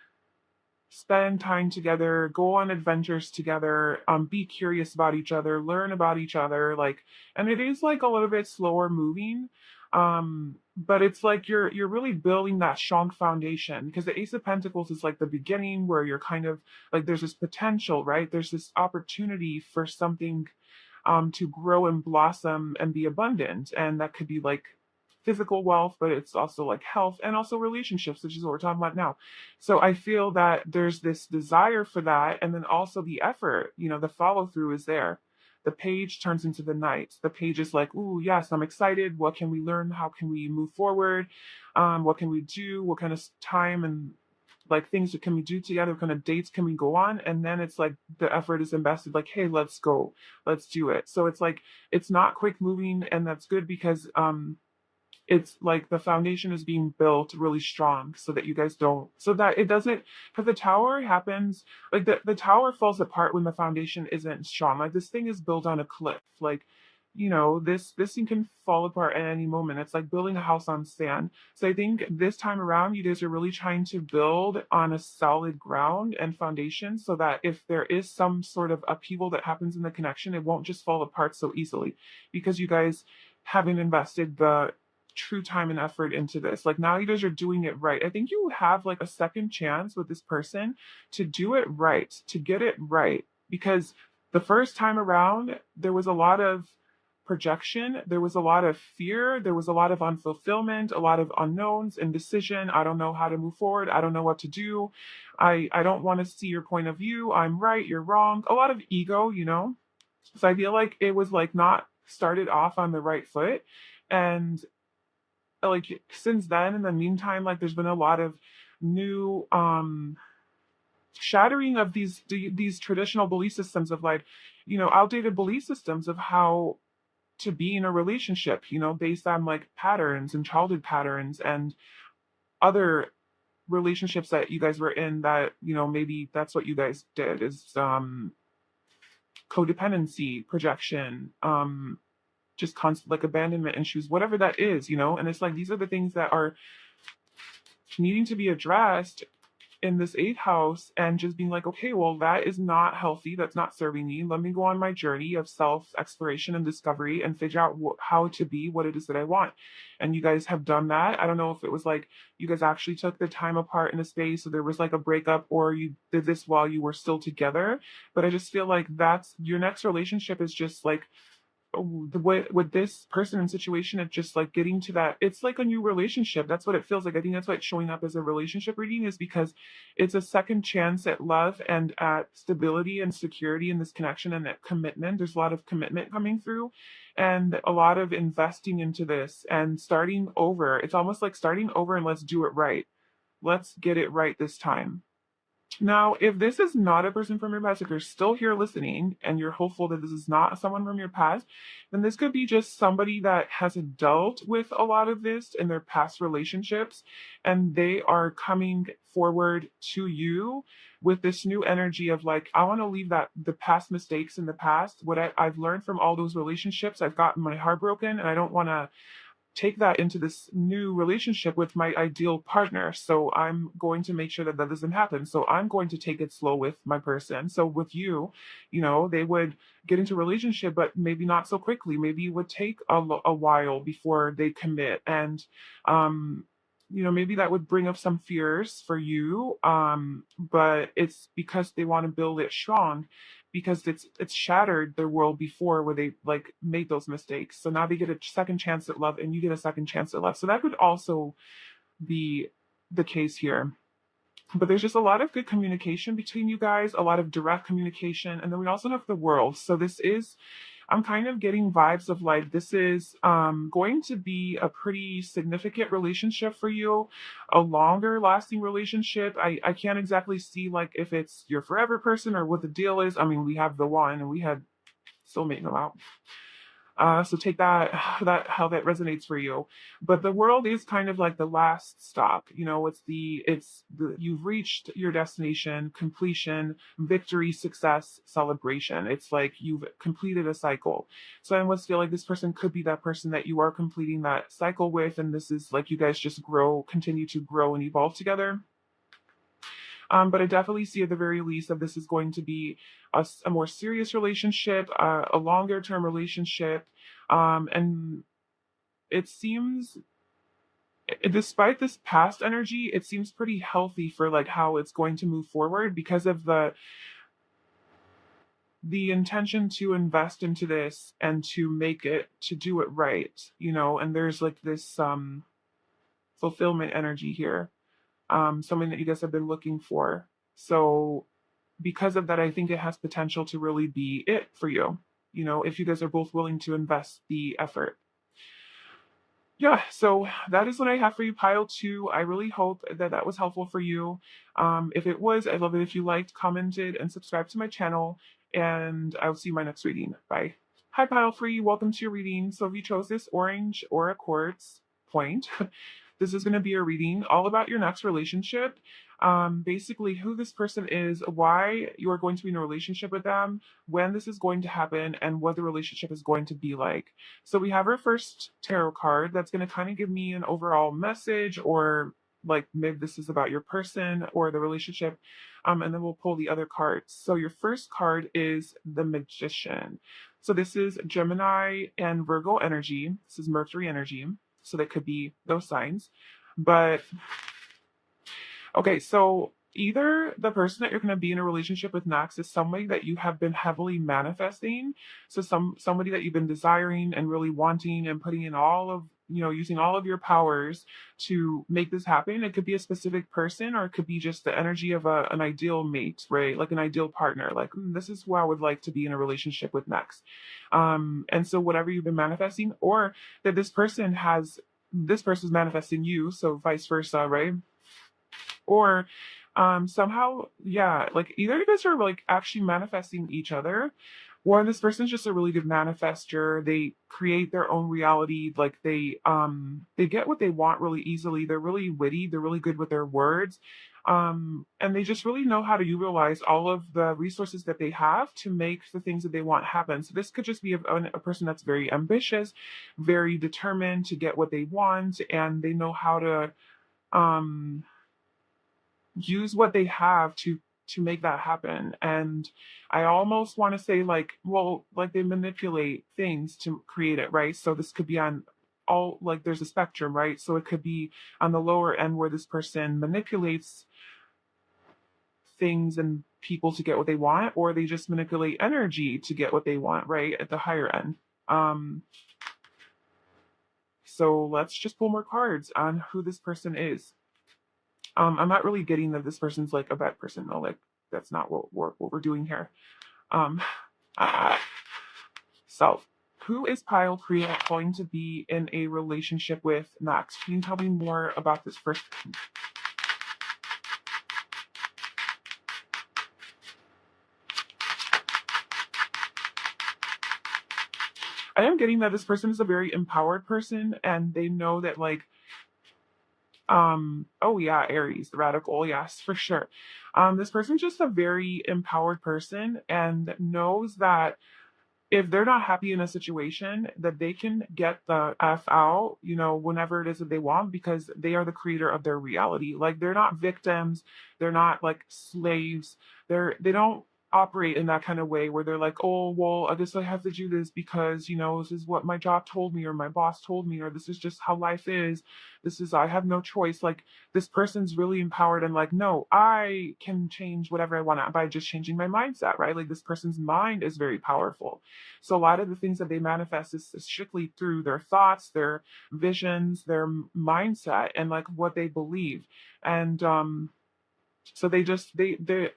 spend time together, go on adventures together, be curious about each other, learn about each other, like, and it is like a little bit slower moving, but it's like you're really building that strong foundation, because the Ace of Pentacles is like the beginning where you're kind of like there's this potential, right? There's this opportunity for something to grow and blossom and be abundant, and that could be like physical wealth, but it's also like health and also relationships, which is what we're talking about now. So I feel that there's this desire for that, and then also the effort, the follow through is there. The Page turns into the Knight. The Page is like, ooh, yes, I'm excited. What can we learn? How can we move forward? What can we do? What kind of time and like things that can we do together? What kind of dates can we go on? And then it's like the effort is invested, like, hey, let's go, let's do it. So it's like it's not quick moving, and that's good because it's like the foundation is being built really strong so that you guys don't, so that it doesn't, because the tower happens, like the tower falls apart when the foundation isn't strong. Like this thing is built on a cliff. Like, this thing can fall apart at any moment. It's like building a house on sand. So I think this time around, you guys are really trying to build on a solid ground and foundation so that if there is some sort of upheaval that happens in the connection, it won't just fall apart so easily because you guys haven't invested the true time and effort into this. Like now you guys are doing it right. I think you have like a second chance with this person to do it right, to get it right. Because the first time around, there was a lot of projection, there was a lot of fear, there was a lot of unfulfillment, a lot of unknowns, indecision. I don't know how to move forward. I don't know what to do. I don't want to see your point of view. I'm right, you're wrong. A lot of ego, So I feel like it was like not started off on the right foot. And like since then, in the meantime, like there's been a lot of new shattering of these traditional belief systems of like, outdated belief systems of how to be in a relationship, based on like patterns and childhood patterns and other relationships that you guys were in that, maybe that's what you guys did is codependency, projection, just constant like abandonment issues, whatever that is, and it's like these are the things that are needing to be addressed in this eighth house, and just being like, okay, well, that is not healthy. That's not serving me. Let me go on my journey of self exploration and discovery and figure out how to be what it is that I want. And you guys have done that. I don't know if it was like you guys actually took the time apart in a space, so there was like a breakup, or you did this while you were still together. But I just feel like that's your next relationship is just like the way with this person and situation, it's just like getting to that. It's like a new relationship. That's what it feels like. I think that's why it's showing up as a relationship reading, is because it's a second chance at love and at stability and security in this connection and at commitment. There's a lot of commitment coming through and a lot of investing into this and starting over. It's almost like starting over, and let's do it right. Let's get it right this time. Now, if this is not a person from your past, if you're still here listening and you're hopeful that this is not someone from your past, then this could be just somebody that has dealt with a lot of this in their past relationships, and they are coming forward to you with this new energy of like, I want to leave that the past mistakes in the past. What I've learned from all those relationships, I've gotten my heart broken, and I don't want to take that into this new relationship with my ideal partner. So I'm going to make sure that that doesn't happen. So I'm going to take it slow with my person. So with you, they would get into a relationship, but maybe not so quickly. Maybe it would take a while before they commit. And, maybe that would bring up some fears for you. But it's because they want to build it strong, because it's shattered their world before where they like made those mistakes. So now they get a second chance at love, and you get a second chance at love. So that could also be the case here. But there's just a lot of good communication between you guys, a lot of direct communication. And then we also have the world. So this is, I'm kind of getting vibes of like, this is going to be a pretty significant relationship for you, a longer lasting relationship. I can't exactly see like if it's your forever person or what the deal is. I mean, we have the one, and we had soulmate come out. So take that how that resonates for you. But the world is kind of like the last stop. It's the you've reached your destination, completion, victory, success, celebration. It's like you've completed a cycle. So I almost feel like this person could be that person that you are completing that cycle with, and this is like you guys just continue to grow and evolve together. But I definitely see at the very least that this is going to be a more serious relationship, a longer term relationship. And it seems, despite this past energy, it seems pretty healthy for like how it's going to move forward because of the intention to invest into this and to do it right, and there's like this fulfillment energy here, something that you guys have been looking for. So because of that, I think it has potential to really be it for you, if you guys are both willing to invest the effort. Yeah, so that is what I have for you, pile two. I really hope that that was helpful for you. If it was, I'd love it if you liked, commented, and subscribed to my channel. And I'll see you in my next reading. Bye. Hi, pile three. Welcome to your reading. So if you chose this orange or a quartz point, this is going to be a reading all about your next relationship. Basically, who this person is, why you are going to be in a relationship with them, when this is going to happen, and what the relationship is going to be like. So we have our first tarot card that's going to kind of give me an overall message, or like maybe this is about your person or the relationship. And then we'll pull the other cards. So your first card is the Magician. So this is Gemini and Virgo energy. This is Mercury energy. So that could be those signs. But okay, so either the person that you're going to be in a relationship with next is somebody that you have been heavily manifesting. So somebody that you've been desiring and really wanting and putting in all of using all of your powers to make this happen. It could be a specific person, or it could be just the energy of an ideal mate, right? Like an ideal partner. Like, this is who I would like to be in a relationship with next. And so whatever you've been manifesting, or that this person's manifesting you, so vice versa, right? Or somehow, yeah, like either you guys are like actually manifesting each other, or this person's just a really good manifester. They create their own reality. Like they get what they want really easily. They're really witty, they're really good with their words. And they just really know how to utilize all of the resources that they have to make the things that they want happen. So this could just be a person that's very ambitious, very determined to get what they want, and they know how to um use what they have to make that happen. And I almost want to say, like, well, like they manipulate things to create it, right? So this could be on all, like, there's a spectrum, right? So it could be on the lower end where this person manipulates things and people to get what they want, or they just manipulate energy to get what they want, right, at the higher end. So let's just pull more cards on who this person is. I'm not really getting that this person's like a bad person though. Like, that's not what we're doing here. Um, uh, so who is Pile Priya going to be in a relationship with next? Can you tell me more about this person? I am getting that this person is a very empowered person, and they know that, like, oh yeah, Aries, the radical, yes, for sure. This person's just a very empowered person and knows that if they're not happy in a situation, that they can get the F out, whenever it is that they want, because they are the creator of their reality. Like, they're not victims, they're not like slaves. They don't operate in that kind of way where they're like, oh, well, I guess I have to do this because, this is what my job told me, or my boss told me, or this is just how life is. I have no choice. Like, this person's really empowered and like, no, I can change whatever I want by just changing my mindset, right? Like, this person's mind is very powerful. So a lot of the things that they manifest is strictly through their thoughts, their visions, their mindset, and like what they believe. And so they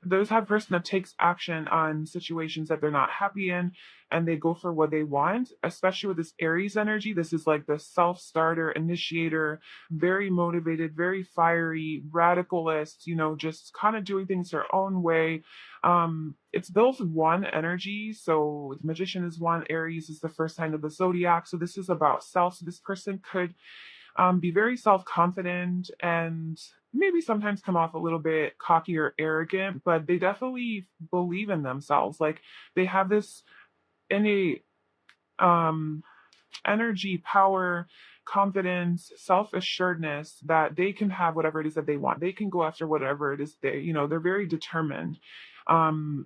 those have person that takes action on situations that they're not happy in, and they go for what they want. Especially with this Aries energy, this is like the self-starter, initiator, very motivated, very fiery, radicalist, just kind of doing things their own way. It's built one energy, so the Magician is one, Aries is the first sign of the zodiac, so this is about self. So this person could be very self-confident and maybe sometimes come off a little bit cocky or arrogant, but they definitely believe in themselves. Like, they have this innate um, energy, power, confidence, self-assuredness that they can have whatever it is that they want. They can go after whatever it is they're very determined. And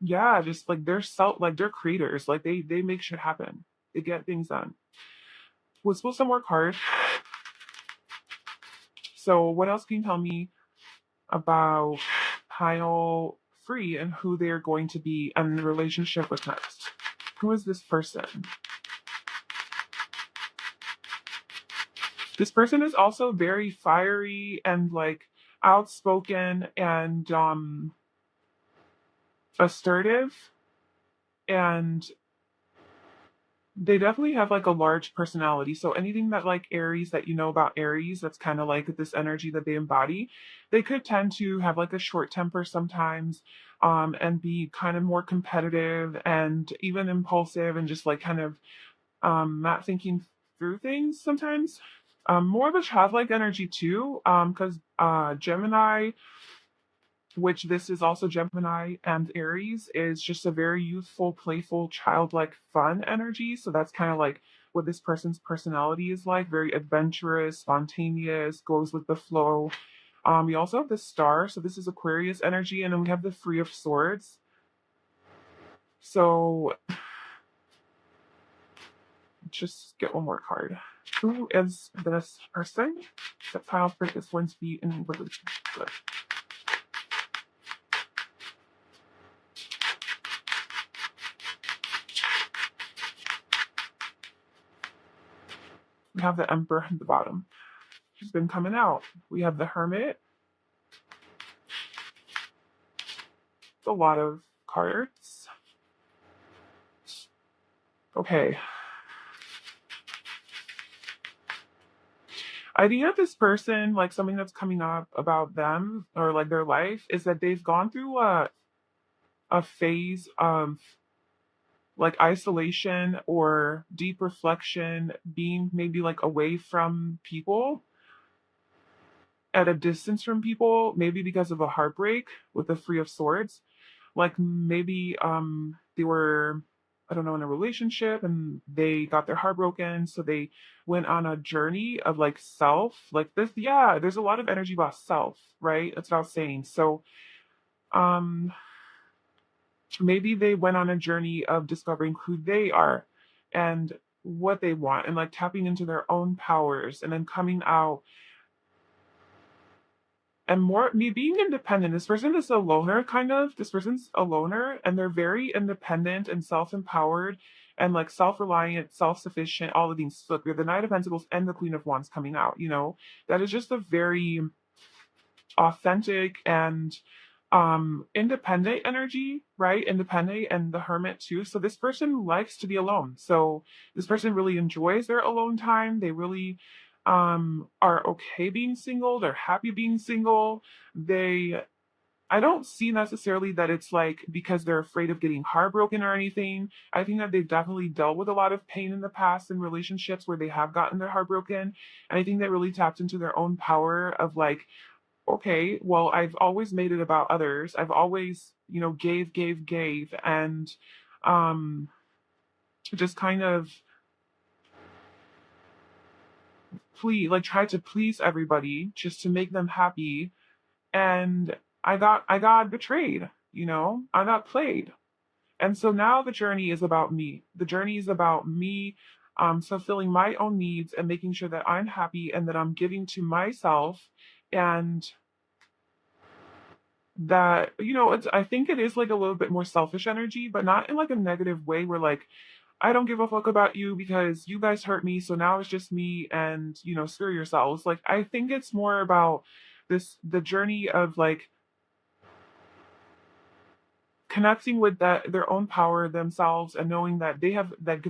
yeah, just like they're creators. Like, they make shit happen. They get things done. Let's pull some more cards. So what else can you tell me about Pile Free and who they're going to be in a relationship with next? Who is this person? This person is also very fiery and like outspoken and assertive, and they definitely have like a large personality. So anything that like Aries that you know about Aries, that's kind of like this energy that they embody. They could tend to have like a short temper sometimes, and be kind of more competitive and even impulsive and just like kind of not thinking through things sometimes. More of a childlike energy too, because Gemini, which this is also Gemini and Aries, is just a very youthful, playful, childlike, fun energy. So that's kind of like what this person's personality is like, very adventurous, spontaneous, goes with the flow. We also have the star, so this is Aquarius energy, and then we have the Three of Swords. So just get one more card. Who is this person that Pile Frick is going to be in relationship with? We have the Emperor at the bottom. She's been coming out. We have the Hermit. It's a lot of cards. Okay. I think that this person, like something that's coming up about them or like their life, is that they've gone through a phase of like isolation or deep reflection, being maybe like away from people, at a distance from people, maybe because of a heartbreak with the Three of Swords. Like maybe they were, I don't know, in a relationship and they got their heart broken, so they went on a journey of like self. Like this, yeah, there's a lot of energy about self, right? That's what I was saying. So um maybe they went on a journey of discovering who they are and what they want and like tapping into their own powers and then coming out and more me being independent. This person is a loner, kind of. This person's a loner and they're very independent and self-empowered and like self-reliant, self-sufficient, all of these. Look, we have the Knight of Pentacles and the Queen of Wands coming out, you know. That is just a very authentic and independent energy, right? Independent, and the Hermit too. So this person likes to be alone. So this person really enjoys their alone time. They really are okay being single. They're happy being single. They I don't see necessarily that it's like because they're afraid of getting heartbroken or anything. I think that they've definitely dealt with a lot of pain in the past in relationships where they have gotten their heart broken. And I think they really tapped into their own power of like, okay, well, I've always made it about others. I've always, you know, gave, and um, just kind of like try to please everybody just to make them happy. And I got betrayed, you know, I got played. And so now the journey is about me. The journey is about me fulfilling my own needs and making sure that I'm happy and that I'm giving to myself and that it's I think it is like a little bit more selfish energy, but not in like a negative way where like I don't give a fuck about you because you guys hurt me, so now it's just me and screw yourselves. Like I think it's more about the journey of like connecting with that their own power themselves and knowing that they have that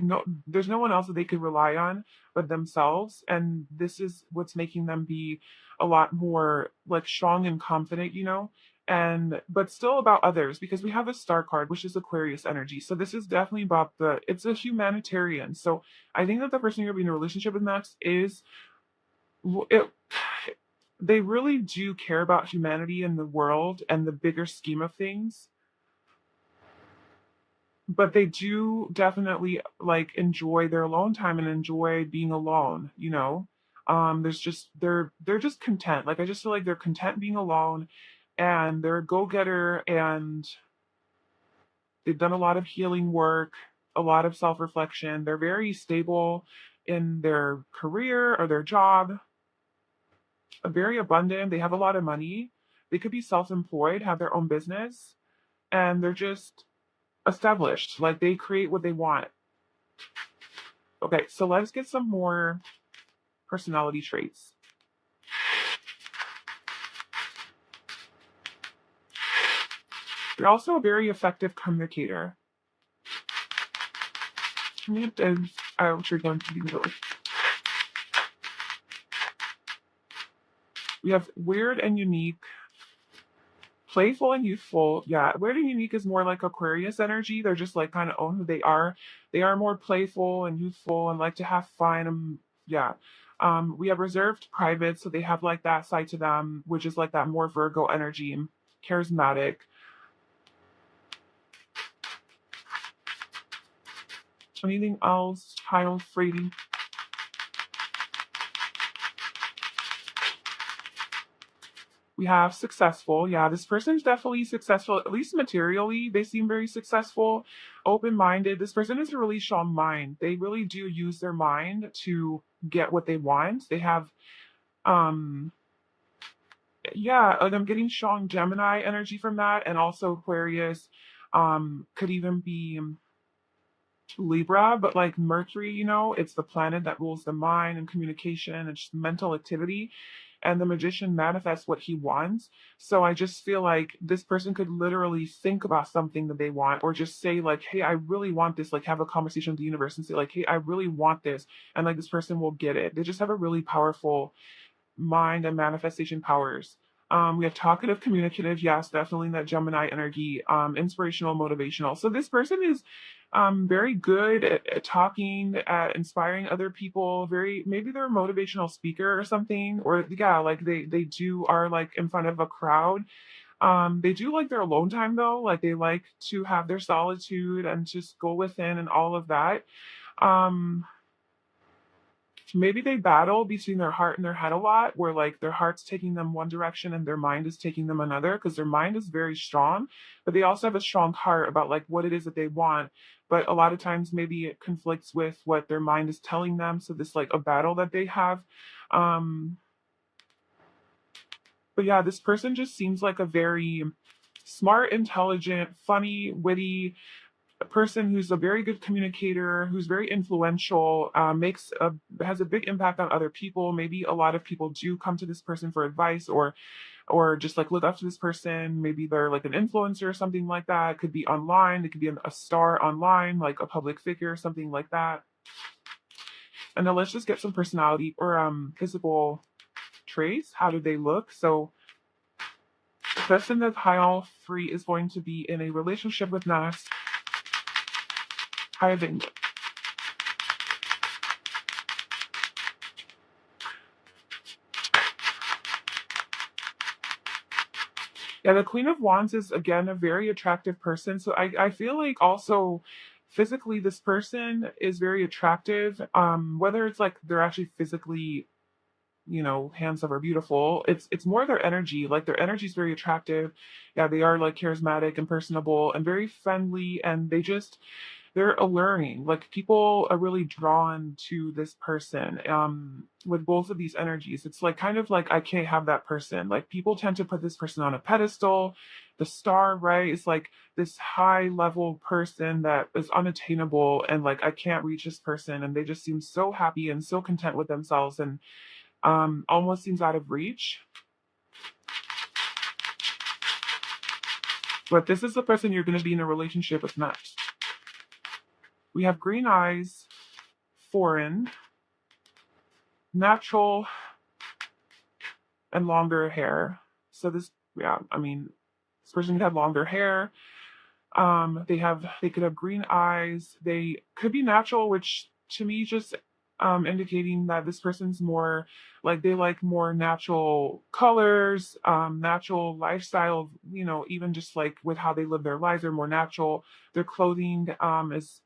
there's no one else that they could rely on but themselves, and this is what's making them be a lot more like strong and confident, and but still about others because we have a star card which is Aquarius energy. So this is definitely about it's a humanitarian. So I think that the person you're being in a relationship with next is it, they really do care about humanity and the world and the bigger scheme of things, but they do definitely like enjoy their alone time and enjoy being alone. There's just they're just content. Like I just feel like they're content being alone, and they're a go-getter, and they've done a lot of healing work, a lot of self-reflection. They're very stable in their career or their job, very abundant. They have a lot of money. They could be self-employed, have their own business, and they're just established. Like they create what they want. Okay, so let's get some more personality traits. You're also a very effective communicator. And you're going to be really. We have weird and unique, playful and youthful. Yeah, weird and unique is more like Aquarius energy. They're just like kind of own who they are. They are more playful and youthful and like to have fun. Yeah. We have reserved private, so they have like that side to them, which is like that more Virgo energy, charismatic. Anything else? Child free. We have successful. Yeah, this person's definitely successful, at least materially. They seem very successful, open minded. This person is a really strong mind. They really do use their mind to get what they want. They have, um, yeah, and I'm getting strong Gemini energy from that. And also Aquarius could even be Libra, but like Mercury, it's the planet that rules the mind and communication and just mental activity. And the magician manifests what he wants. So I just feel like this person could literally think about something that they want, or just say, like, hey, I really want this, like have a conversation with the universe and say, like, hey, I really want this. And like this person will get it. They just have a really powerful mind and manifestation powers. We have talkative, communicative, yes, definitely that Gemini energy, inspirational, motivational. So this person is very good at talking, at inspiring other people. Very, maybe they're a motivational speaker or something, or yeah, like they do are like in front of a crowd. They do like their alone time though, like they like to have their solitude and just go within and all of that. Um, Maybe they battle between their heart and their head a lot, where like their heart's taking them one direction and their mind is taking them another, because their mind is very strong, but they also have a strong heart about like what it is that they want. But a lot of times maybe it conflicts with what their mind is telling them. So this like a battle that they have. Um, but yeah, this person just seems like a very smart, intelligent, funny, witty, a person who's a very good communicator, who's very influential, has a big impact on other people. Maybe a lot of people do come to this person for advice, or just like look up to this person. Maybe they're like an influencer or something like that. It could be online. It could be a star online, like a public figure, something like that. And then let's just get some personality or physical traits. How do they look? So the person that's pile 3 is going to be in a relationship with Nas. How do they look? Yeah, the Queen of Wands is again a very attractive person. So I feel like also physically this person is very attractive. Whether it's like they're actually physically, handsome or beautiful, it's more their energy. Like their energy is very attractive. Yeah, they are like charismatic and personable and very friendly, and they're alluring. Like people are really drawn to this person. With both of these energies, it's like kind of like I can't have that person. Like people tend to put this person on a pedestal. The star, right, is like this high level person that is unattainable, and like I can't reach this person, and they just seem so happy and so content with themselves, and almost seems out of reach. But this is the person you're going to be in a relationship with next. We have green eyes, foreign, natural, and longer hair. So this, yeah, I mean, this person could have longer hair. They could have green eyes. They could be natural, which to me just indicating that this person's more like they like more natural colors, natural lifestyle. Even just like with how they live their lives, they're more natural. Their clothing is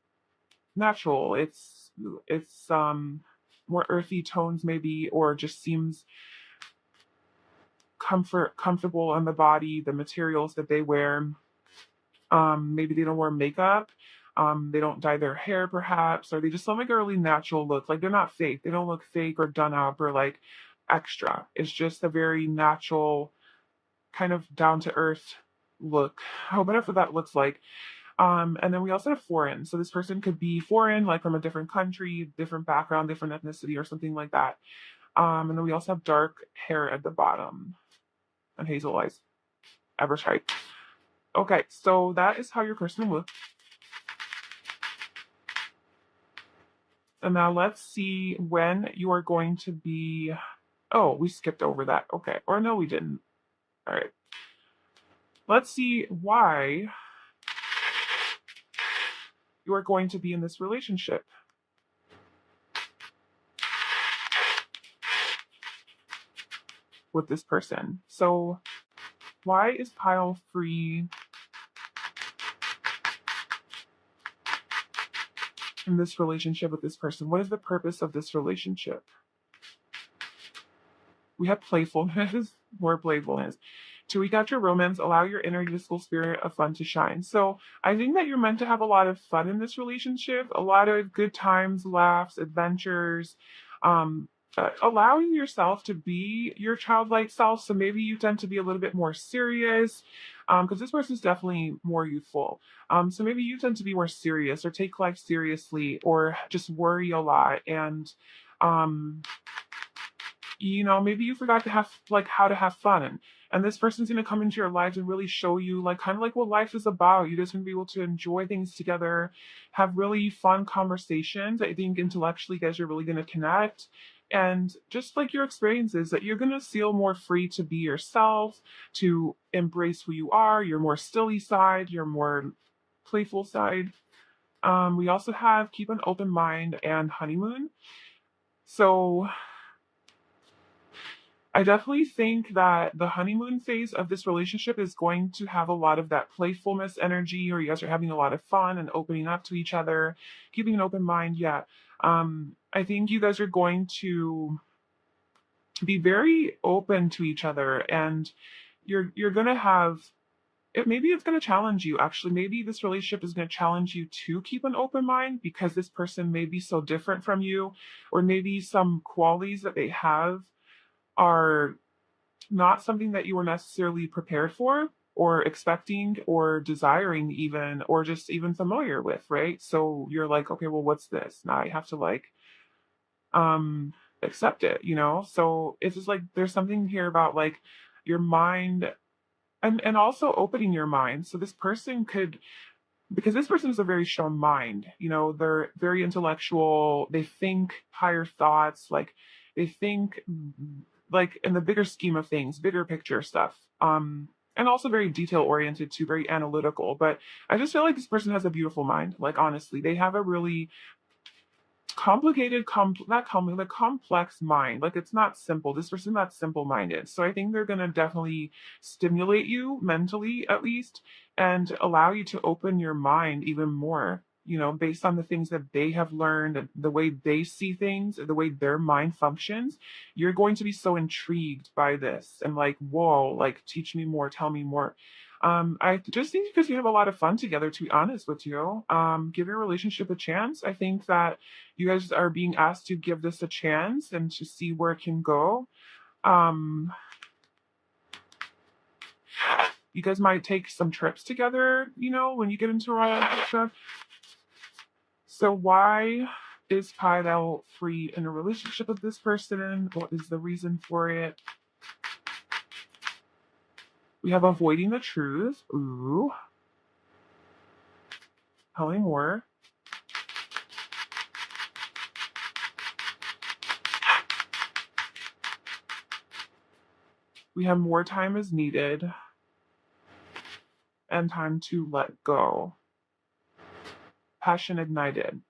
natural. It's more earthy tones maybe, or just seems comfortable on the body, the materials that they wear. Maybe they don't wear makeup. They don't dye their hair perhaps, or they just don't like a really natural look. Like they're not fake. They don't look fake or done up or like extra. It's just a very natural, kind of down to earth look. How about what that looks like? And then we also have foreign. So this person could be foreign, like from a different country, different background, different ethnicity, or something like that. And then we also have dark hair at the bottom and hazel eyes. Average height. Okay, so that is how your person looks. And now let's see when you are going to be. Oh, we skipped over that. Okay. Or no, we didn't. All right. Let's see why you are going to be in this relationship with this person. So, why is pile 3 in this relationship with this person? What is the purpose of this relationship? We have playfulness, more playfulness. To eke out your romance, allow your inner youthful spirit of fun to shine. So I think that you're meant to have a lot of fun in this relationship, a lot of good times, laughs, adventures, um, allowing yourself to be your childlike self. So maybe you tend to be a little bit more serious, because this person is definitely more youthful. So maybe you tend to be more serious or take life seriously or just worry a lot. And um, maybe you forgot to have like how to have fun. And this person's gonna come into your life and really show you like kind of like what life is about. You just gonna be able to enjoy things together, have really fun conversations. I think intellectually you guys are really gonna connect. And just like your experiences, that you're gonna feel more free to be yourself, to embrace who you are, your more stilly side, your more playful side. We also have keep an open mind and honeymoon. So I definitely think that the honeymoon phase of this relationship is going to have a lot of that playfulness energy, or you guys are having a lot of fun and opening up to each other, keeping an open mind. Yeah. I think you guys are going to be very open to each other, and you're gonna have it. Maybe it's gonna challenge you. Actually, maybe this relationship is gonna challenge you to keep an open mind because this person may be so different from you, or maybe some qualities that they have are not something that you were necessarily prepared for or expecting or desiring even or just even familiar with, right? So you're like, okay, well, what's this? Now I have to like um accept it. So it's just like there's something here about like your mind and also opening your mind. So this person could, because this person is a very strong mind, they're very intellectual, they think higher thoughts, like they think like in the bigger scheme of things, bigger picture stuff. And also very detail oriented too, very analytical. But I just feel like this person has a beautiful mind. Like honestly, they have a really complicated, not complicated, like complex mind. Like it's not simple. This person not simple minded. So I think they're gonna definitely stimulate you mentally at least and allow you to open your mind even more. Based on the things that they have learned, and the way they see things, the way their mind functions, you're going to be so intrigued by this and like, whoa, like teach me more, tell me more. I just think because you have a lot of fun together, to be honest with you, give your relationship a chance. I think that you guys are being asked to give this a chance and to see where it can go. Um, you guys might take some trips together, when you get into stuff. So why is Kyle free in a relationship with this person? What is the reason for it? We have avoiding the truth. Ooh. Tell me more. We have more time is needed and time to let go. Passion ignited.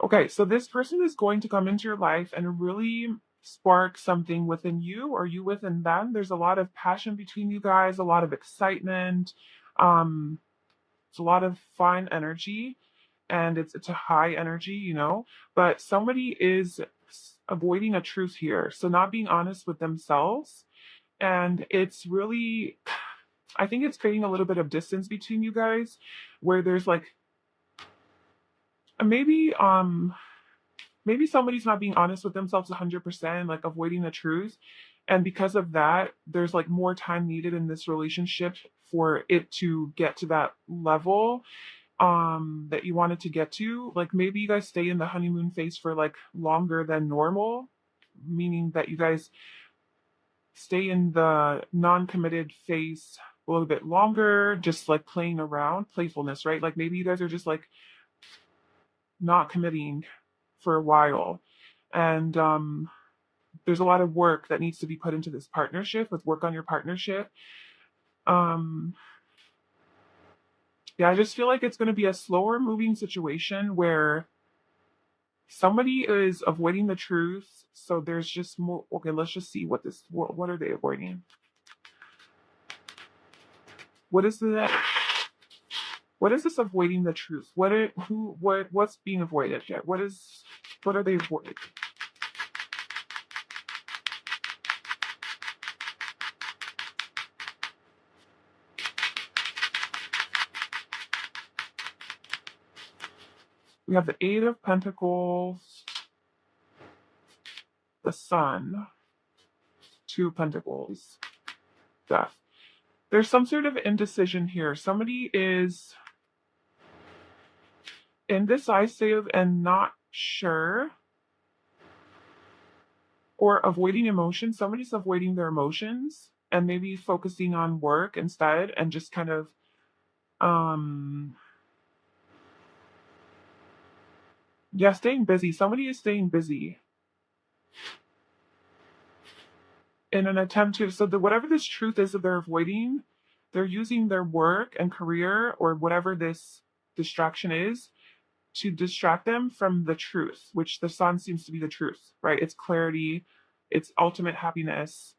Okay, so this person is going to come into your life and really spark something within you or you within them. There's a lot of passion between you guys, a lot of excitement. Um, it's a lot of fun energy, and it's a high energy. But somebody is avoiding a truth here. So not being honest with themselves. And it's really, I think it's creating a little bit of distance between you guys where there's like maybe maybe somebody's not being honest with themselves 100%, like avoiding the truth. And because of that, there's like more time needed in this relationship for it to get to that level that you wanted to get to. Like maybe you guys stay in the honeymoon phase for like longer than normal, meaning that you guys stay in the non-committed phase a little bit longer, just like playing around, playfulness, right? Like maybe you guys are just like not committing for a while. And there's a lot of work that needs to be put into this partnership, with work on your partnership. Um, yeah, I just feel like it's going to be a slower moving situation where somebody is avoiding the truth. So there's just more. Okay, let's just see what are they avoiding? What is the what is this avoiding the truth? What's being avoided here? What are they avoiding? We have the Eight of Pentacles. The Sun, Two of Pentacles, Death. There's some sort of indecision here. Somebody is indecisive and not sure, or avoiding emotions. Somebody's avoiding their emotions and maybe focusing on work instead, and just kind of um yeah, staying busy. Somebody is staying busy in an attempt to, so that whatever this truth is that they're avoiding, they're using their work and career or whatever this distraction is to distract them from the truth, which the Sun seems to be the truth, right? It's clarity, it's ultimate happiness.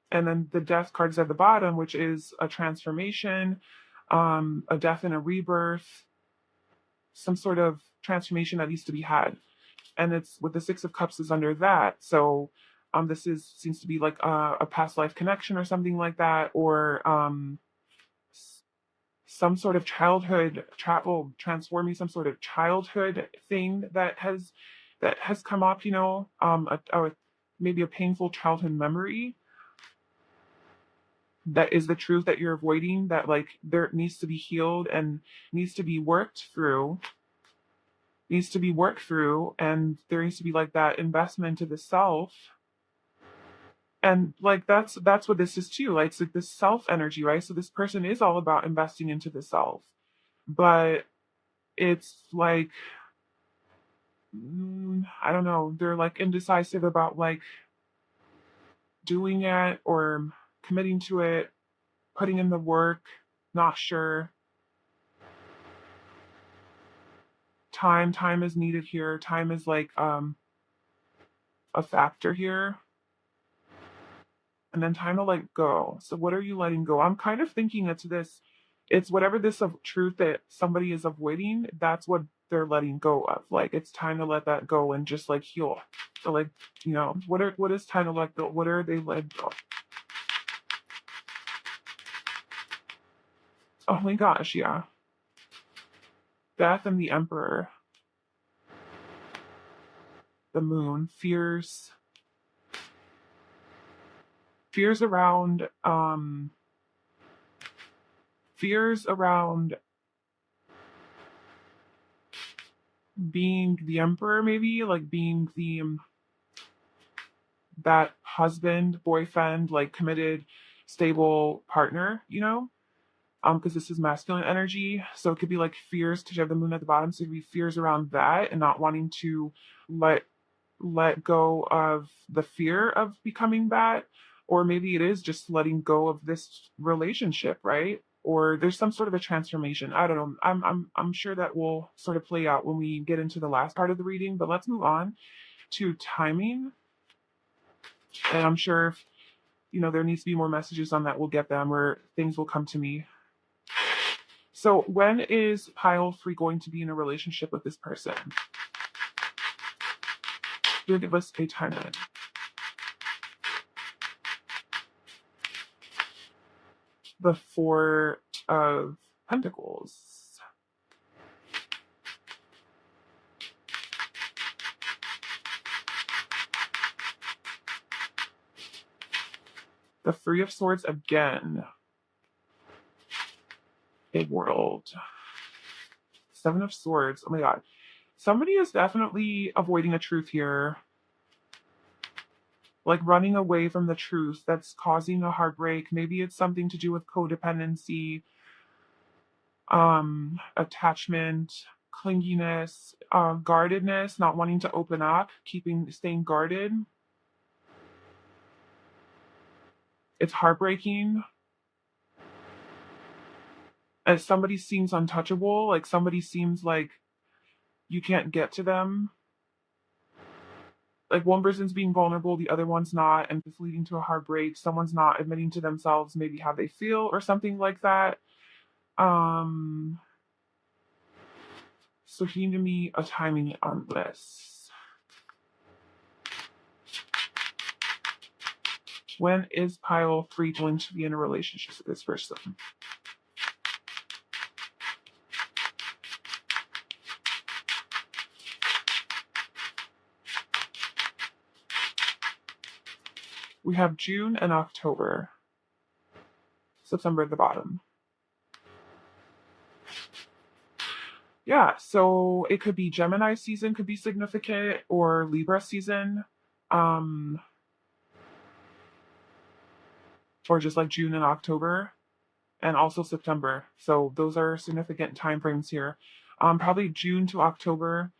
And then the Death card is at the bottom, which is a transformation, a death and a rebirth, some sort of transformation that needs to be had. And it's with the Six of Cups is under that. So this is seems to be like a past life connection or something like that, or some sort of childhood travel, transforming some sort of childhood thing that has come up, maybe a painful childhood memory that is the truth that you're avoiding, that like there needs to be healed and needs to be worked through, and there needs to be like that investment into the self. And like that's what this is too, like it's like this self energy, right? So this person is all about investing into the self, but it's like I don't know, they're like indecisive about like doing it or committing to it, putting in the work, not sure. Time is needed here. Time is like a factor here. And then time to let go. So what are you letting go? I'm kind of thinking it's whatever this of truth that somebody is avoiding, that's what they're letting go of. Like it's time to let that go and just like heal. So like, what is time to let go? What are they letting go? Oh my gosh, yeah. Death and the Emperor. The Moon. Fears around being the emperor, maybe like being the that husband, boyfriend, like committed, stable partner, because this is masculine energy. So it could be like fears, because you have the moon at the bottom. So it could be fears around that and not wanting to let go of the fear of becoming that. Or maybe it is just letting go of this relationship, right? Or there's some sort of a transformation. I don't know. I'm sure that will sort of play out when we get into the last part of the reading. But let's move on to timing. And I'm sure if there needs to be more messages on that, we'll get them, or things will come to me. So when is pile 3 going to be in a relationship with this person? You'll give us a timeline. The 4 of Pentacles. The 3 of Swords again. A World. 7 of Swords. Oh my god. Somebody is definitely avoiding a truth here. Like running away from the truth that's causing a heartbreak. Maybe it's something to do with codependency, attachment, clinginess, guardedness, not wanting to open up, staying guarded. It's heartbreaking. As somebody seems untouchable, like somebody seems like you can't get to them. Like one person's being vulnerable, the other one's not, and it's leading to a heartbreak. Someone's not admitting to themselves maybe how they feel or something like that. So give me a timing on this. When is pile 3 going to be in a relationship with this person? We have June and October. September at the bottom. Yeah, so it could be Gemini season could be significant or Libra season. Um, or just like June and October and also September. So those are significant time frames here. Probably June to October.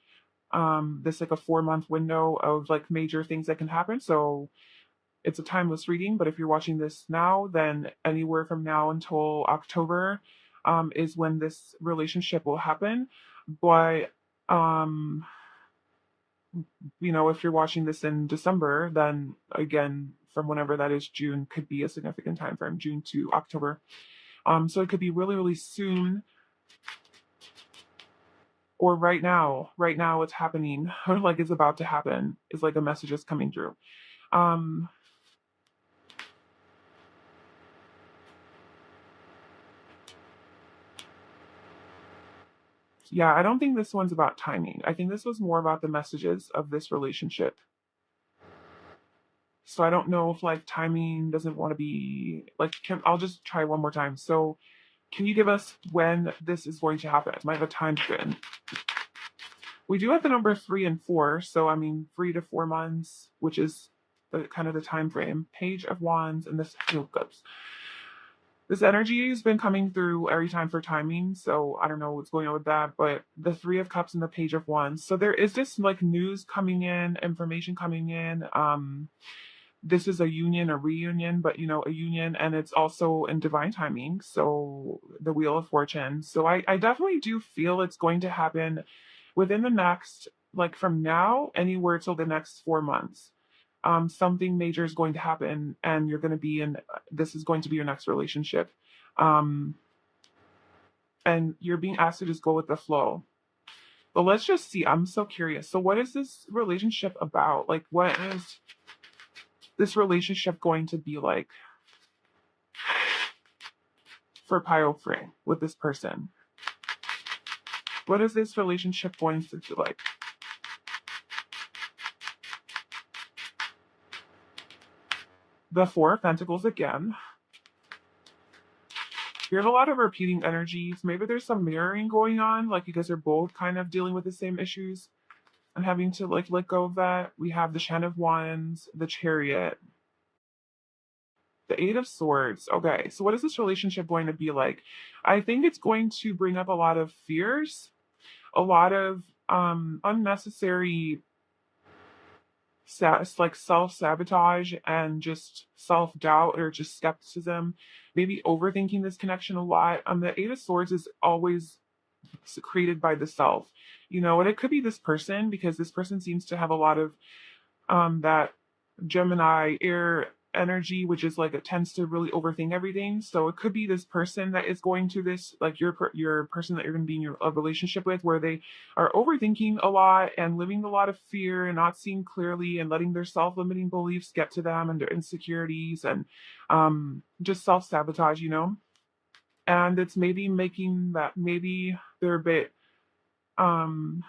This like a 4 month window of like major things that can happen. So it's a timeless reading, but if you're watching this now, then anywhere from now until October is when this relationship will happen. But um, if you're watching this in December, then again, from whenever that is, June could be a significant time frame, June to October. So it could be really, really soon or right now. Right now, it's happening, or like it's about to happen. Is like a message is coming through. Um, yeah, I don't think this one's about timing. I think this was more about the messages of this relationship. So I don't know if like timing doesn't want to be like. I'll just try one more time. So can you give us when this is going to happen? Might have a time span. We do have the number 3 and 4, so I mean 3 to 4 months, which is the kind of the time frame. Page of Wands and this Two of Cups. This energy has been coming through every time for timing, so I don't know what's going on with that. But the 3 of Cups and the Page of Wands. So there is this like news coming in, information coming in. This is a union, a reunion, but a union, and it's also in divine timing. So the Wheel of Fortune. So I definitely do feel it's going to happen within the next, like from now, anywhere till the next 4 months. Something major is going to happen, and you're going to be in. This is going to be your next relationship, um, and you're being asked to just go with the flow. But let's just see. I'm so curious. So, what is this relationship about? Like, what is this relationship going to be like for Pile Free with this person? What is this relationship going to be like? The Four of Pentacles again. You have a lot of repeating energies. Maybe there's some mirroring going on, like you guys are both kind of dealing with the same issues and having to like let go of that. We have the Ten of Wands, the Chariot, the Eight of Swords. Okay, so what is this relationship going to be like? I think it's going to bring up a lot of fears, a lot of unnecessary like self-sabotage and just self-doubt or just skepticism, maybe overthinking this connection a lot. The Eight of Swords is always created by the self, and it could be this person because this person seems to have a lot of that Gemini air energy, which is like it tends to really overthink everything. So it could be this person that is going to this, like your person that you're going to be in a relationship with, where they are overthinking a lot and living a lot of fear and not seeing clearly and letting their self-limiting beliefs get to them and their insecurities and just self-sabotage, and it's maybe making that maybe they're a bit um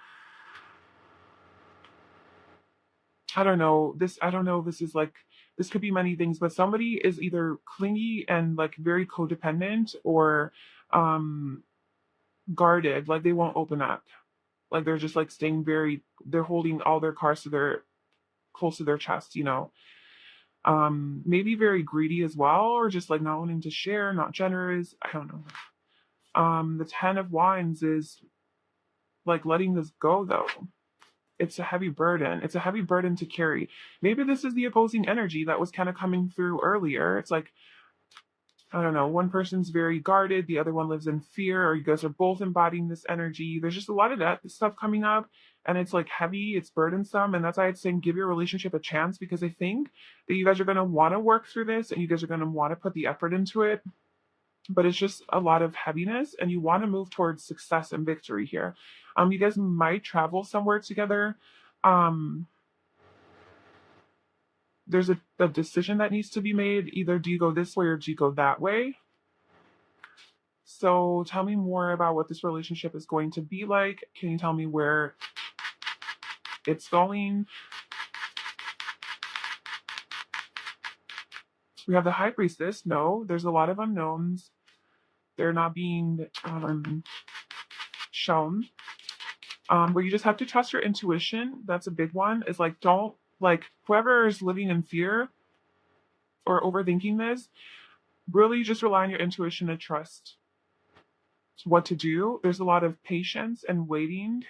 I don't know, this is like, this could be many things, but somebody is either clingy and like very codependent or um guarded, like they won't open up. Like they're just like staying they're holding all their cards to their close to their chest. Maybe very greedy as well, or just like not wanting to share, not generous. I don't know. The Ten of Wands is like letting this go though. It's a heavy burden. It's a heavy burden to carry. Maybe this is the opposing energy that was kind of coming through earlier. It's like, I don't know, one person's very guarded, the other one lives in fear, or you guys are both embodying this energy. There's just a lot of that stuff coming up, and it's like heavy, it's burdensome, and that's why I'd say give your relationship a chance, because I think that you guys are going to want to work through this and you guys are going to want to put the effort into it. But it's just a lot of heaviness, and you want to move towards success and victory here. You guys might travel somewhere together. Um, there's a decision that needs to be made. Either do you go this way or do you go that way? So tell me more about what this relationship is going to be like. Can you tell me where it's going? We have the High Priestess. No, there's a lot of unknowns. They're not being shown. Where you just have to trust your intuition. That's a big one. Is like, don't, like, whoever is living in fear or overthinking this, really just rely on your intuition and trust what to do. There's a lot of patience and waiting.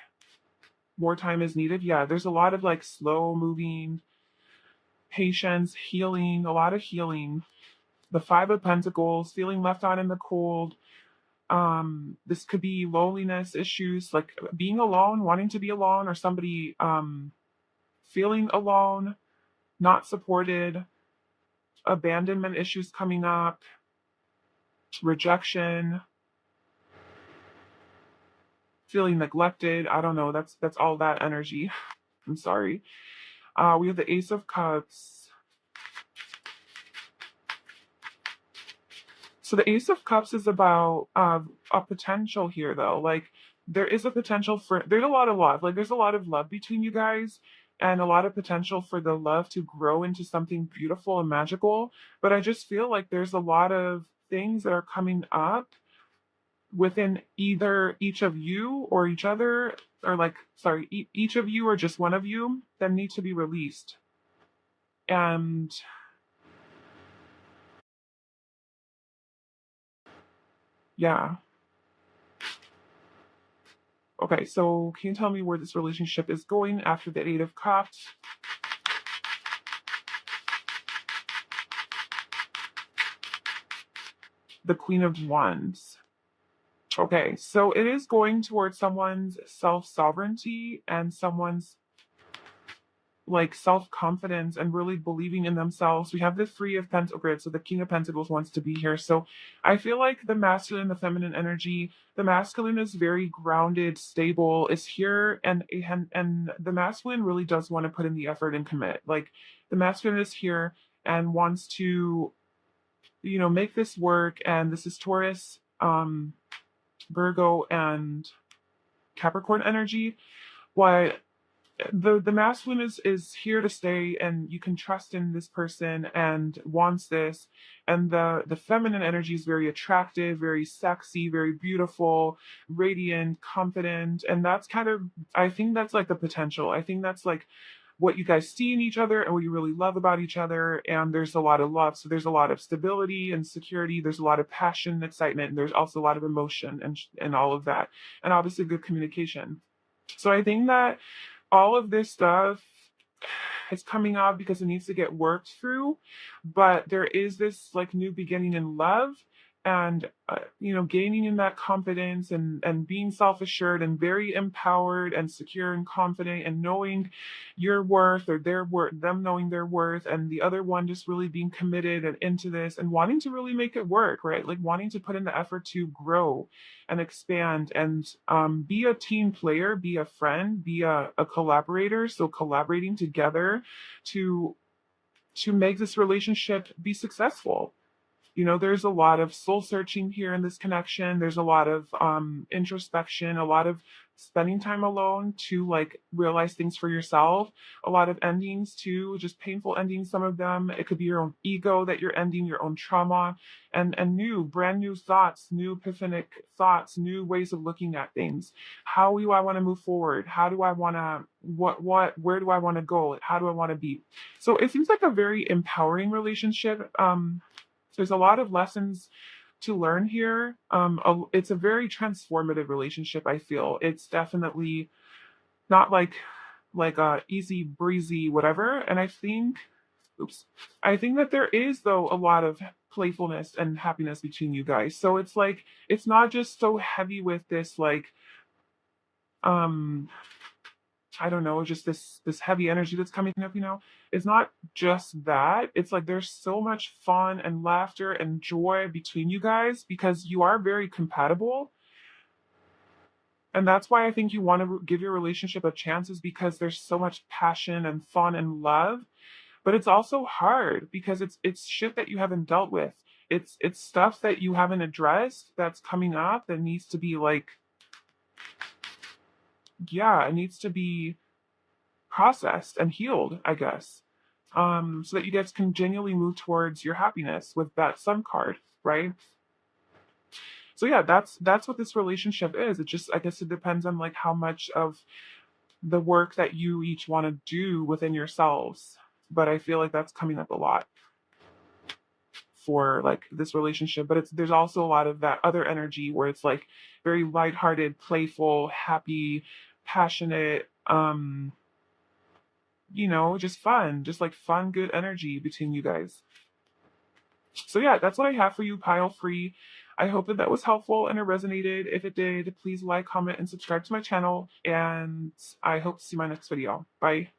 More time is needed. Yeah, there's a lot of like slow moving patience, healing, a lot of healing. The Five of Pentacles, feeling left out in the cold. This could be loneliness issues, like being alone, wanting to be alone, or somebody feeling alone, not supported, abandonment issues coming up, rejection, feeling neglected. I don't know. That's all that energy. I'm sorry. We have the Ace of Cups. So the Ace of Cups is about a potential here, though. Like, there is a potential for, there's a lot of love. Like, there's a lot of love between you guys and a lot of potential for the love to grow into something beautiful and magical. But I just feel like there's a lot of things that are coming up within either each of you or each other, or like, sorry, each of you or just one of you that need to be released. And yeah. Okay, so can you tell me where this relationship is going after the Eight of Cups? The Queen of Wands. Okay, so it is going towards someone's self-sovereignty and someone's like self-confidence and really believing in themselves. We have the Three of Pentacles, so the King of Pentacles wants to be here. So I feel like the masculine, the feminine energy, the masculine is very grounded, stable, is here, and the masculine really does want to put in the effort and commit. Like, the masculine is here and wants to, make this work. And this is Taurus, Virgo, and Capricorn energy. What the masculine is here to stay, and you can trust in this person and wants this. And the feminine energy is very attractive, very sexy, very beautiful, radiant, confident. And that's kind of, I think that's like the potential. I think that's like what you guys see in each other and what you really love about each other. And there's a lot of love, so there's a lot of stability and security, there's a lot of passion and excitement, and there's also a lot of emotion and all of that, and obviously good communication. So I think that all of this stuff is coming up because it needs to get worked through. But there is this like new beginning in love, and gaining in that confidence, and being self-assured and very empowered and secure and confident, and knowing your worth, or their worth, them knowing their worth, and the other one just really being committed and into this and wanting to really make it work, right? Like, wanting to put in the effort to grow and expand, and be a team player, be a friend, be a collaborator. So collaborating together to make this relationship be successful. There's a lot of soul searching here in this connection. There's a lot of introspection, a lot of spending time alone to like realize things for yourself. A lot of endings too, just painful endings. Some of them, it could be your own ego that you're ending, your own trauma, and brand new thoughts, new epiphanic thoughts, new ways of looking at things. How do I want to move forward? How do I want to, where do I want to go? How do I want to be? So it seems like a very empowering relationship. There's a lot of lessons to learn here. It's a very transformative relationship. I feel it's definitely not like a easy breezy whatever. And I think that there is, though, a lot of playfulness and happiness between you guys. So it's like, it's not just so heavy with this like um I don't know, just this heavy energy that's coming up. It's not just that. It's like there's so much fun and laughter and joy between you guys because you are very compatible. And that's why I think you want to give your relationship a chance, is because there's so much passion and fun and love. But it's also hard because it's shit that you haven't dealt with. It's stuff that you haven't addressed that's coming up that needs to be like, yeah, it needs to be processed and healed, I guess. so that you guys can genuinely move towards your happiness with that sun card, right? So yeah, that's what this relationship is. It just, I guess it depends on like how much of the work that you each want to do within yourselves. But I feel like that's coming up a lot for like this relationship. But it's there's also a lot of that other energy where it's like very lighthearted, playful, happy, passionate, just fun, just like fun, good energy between you guys. So yeah, that's what I have for you, pile free. I hope that that was helpful and it resonated. If it did, please like, comment, and subscribe to my channel. And I hope to see my next video. Bye.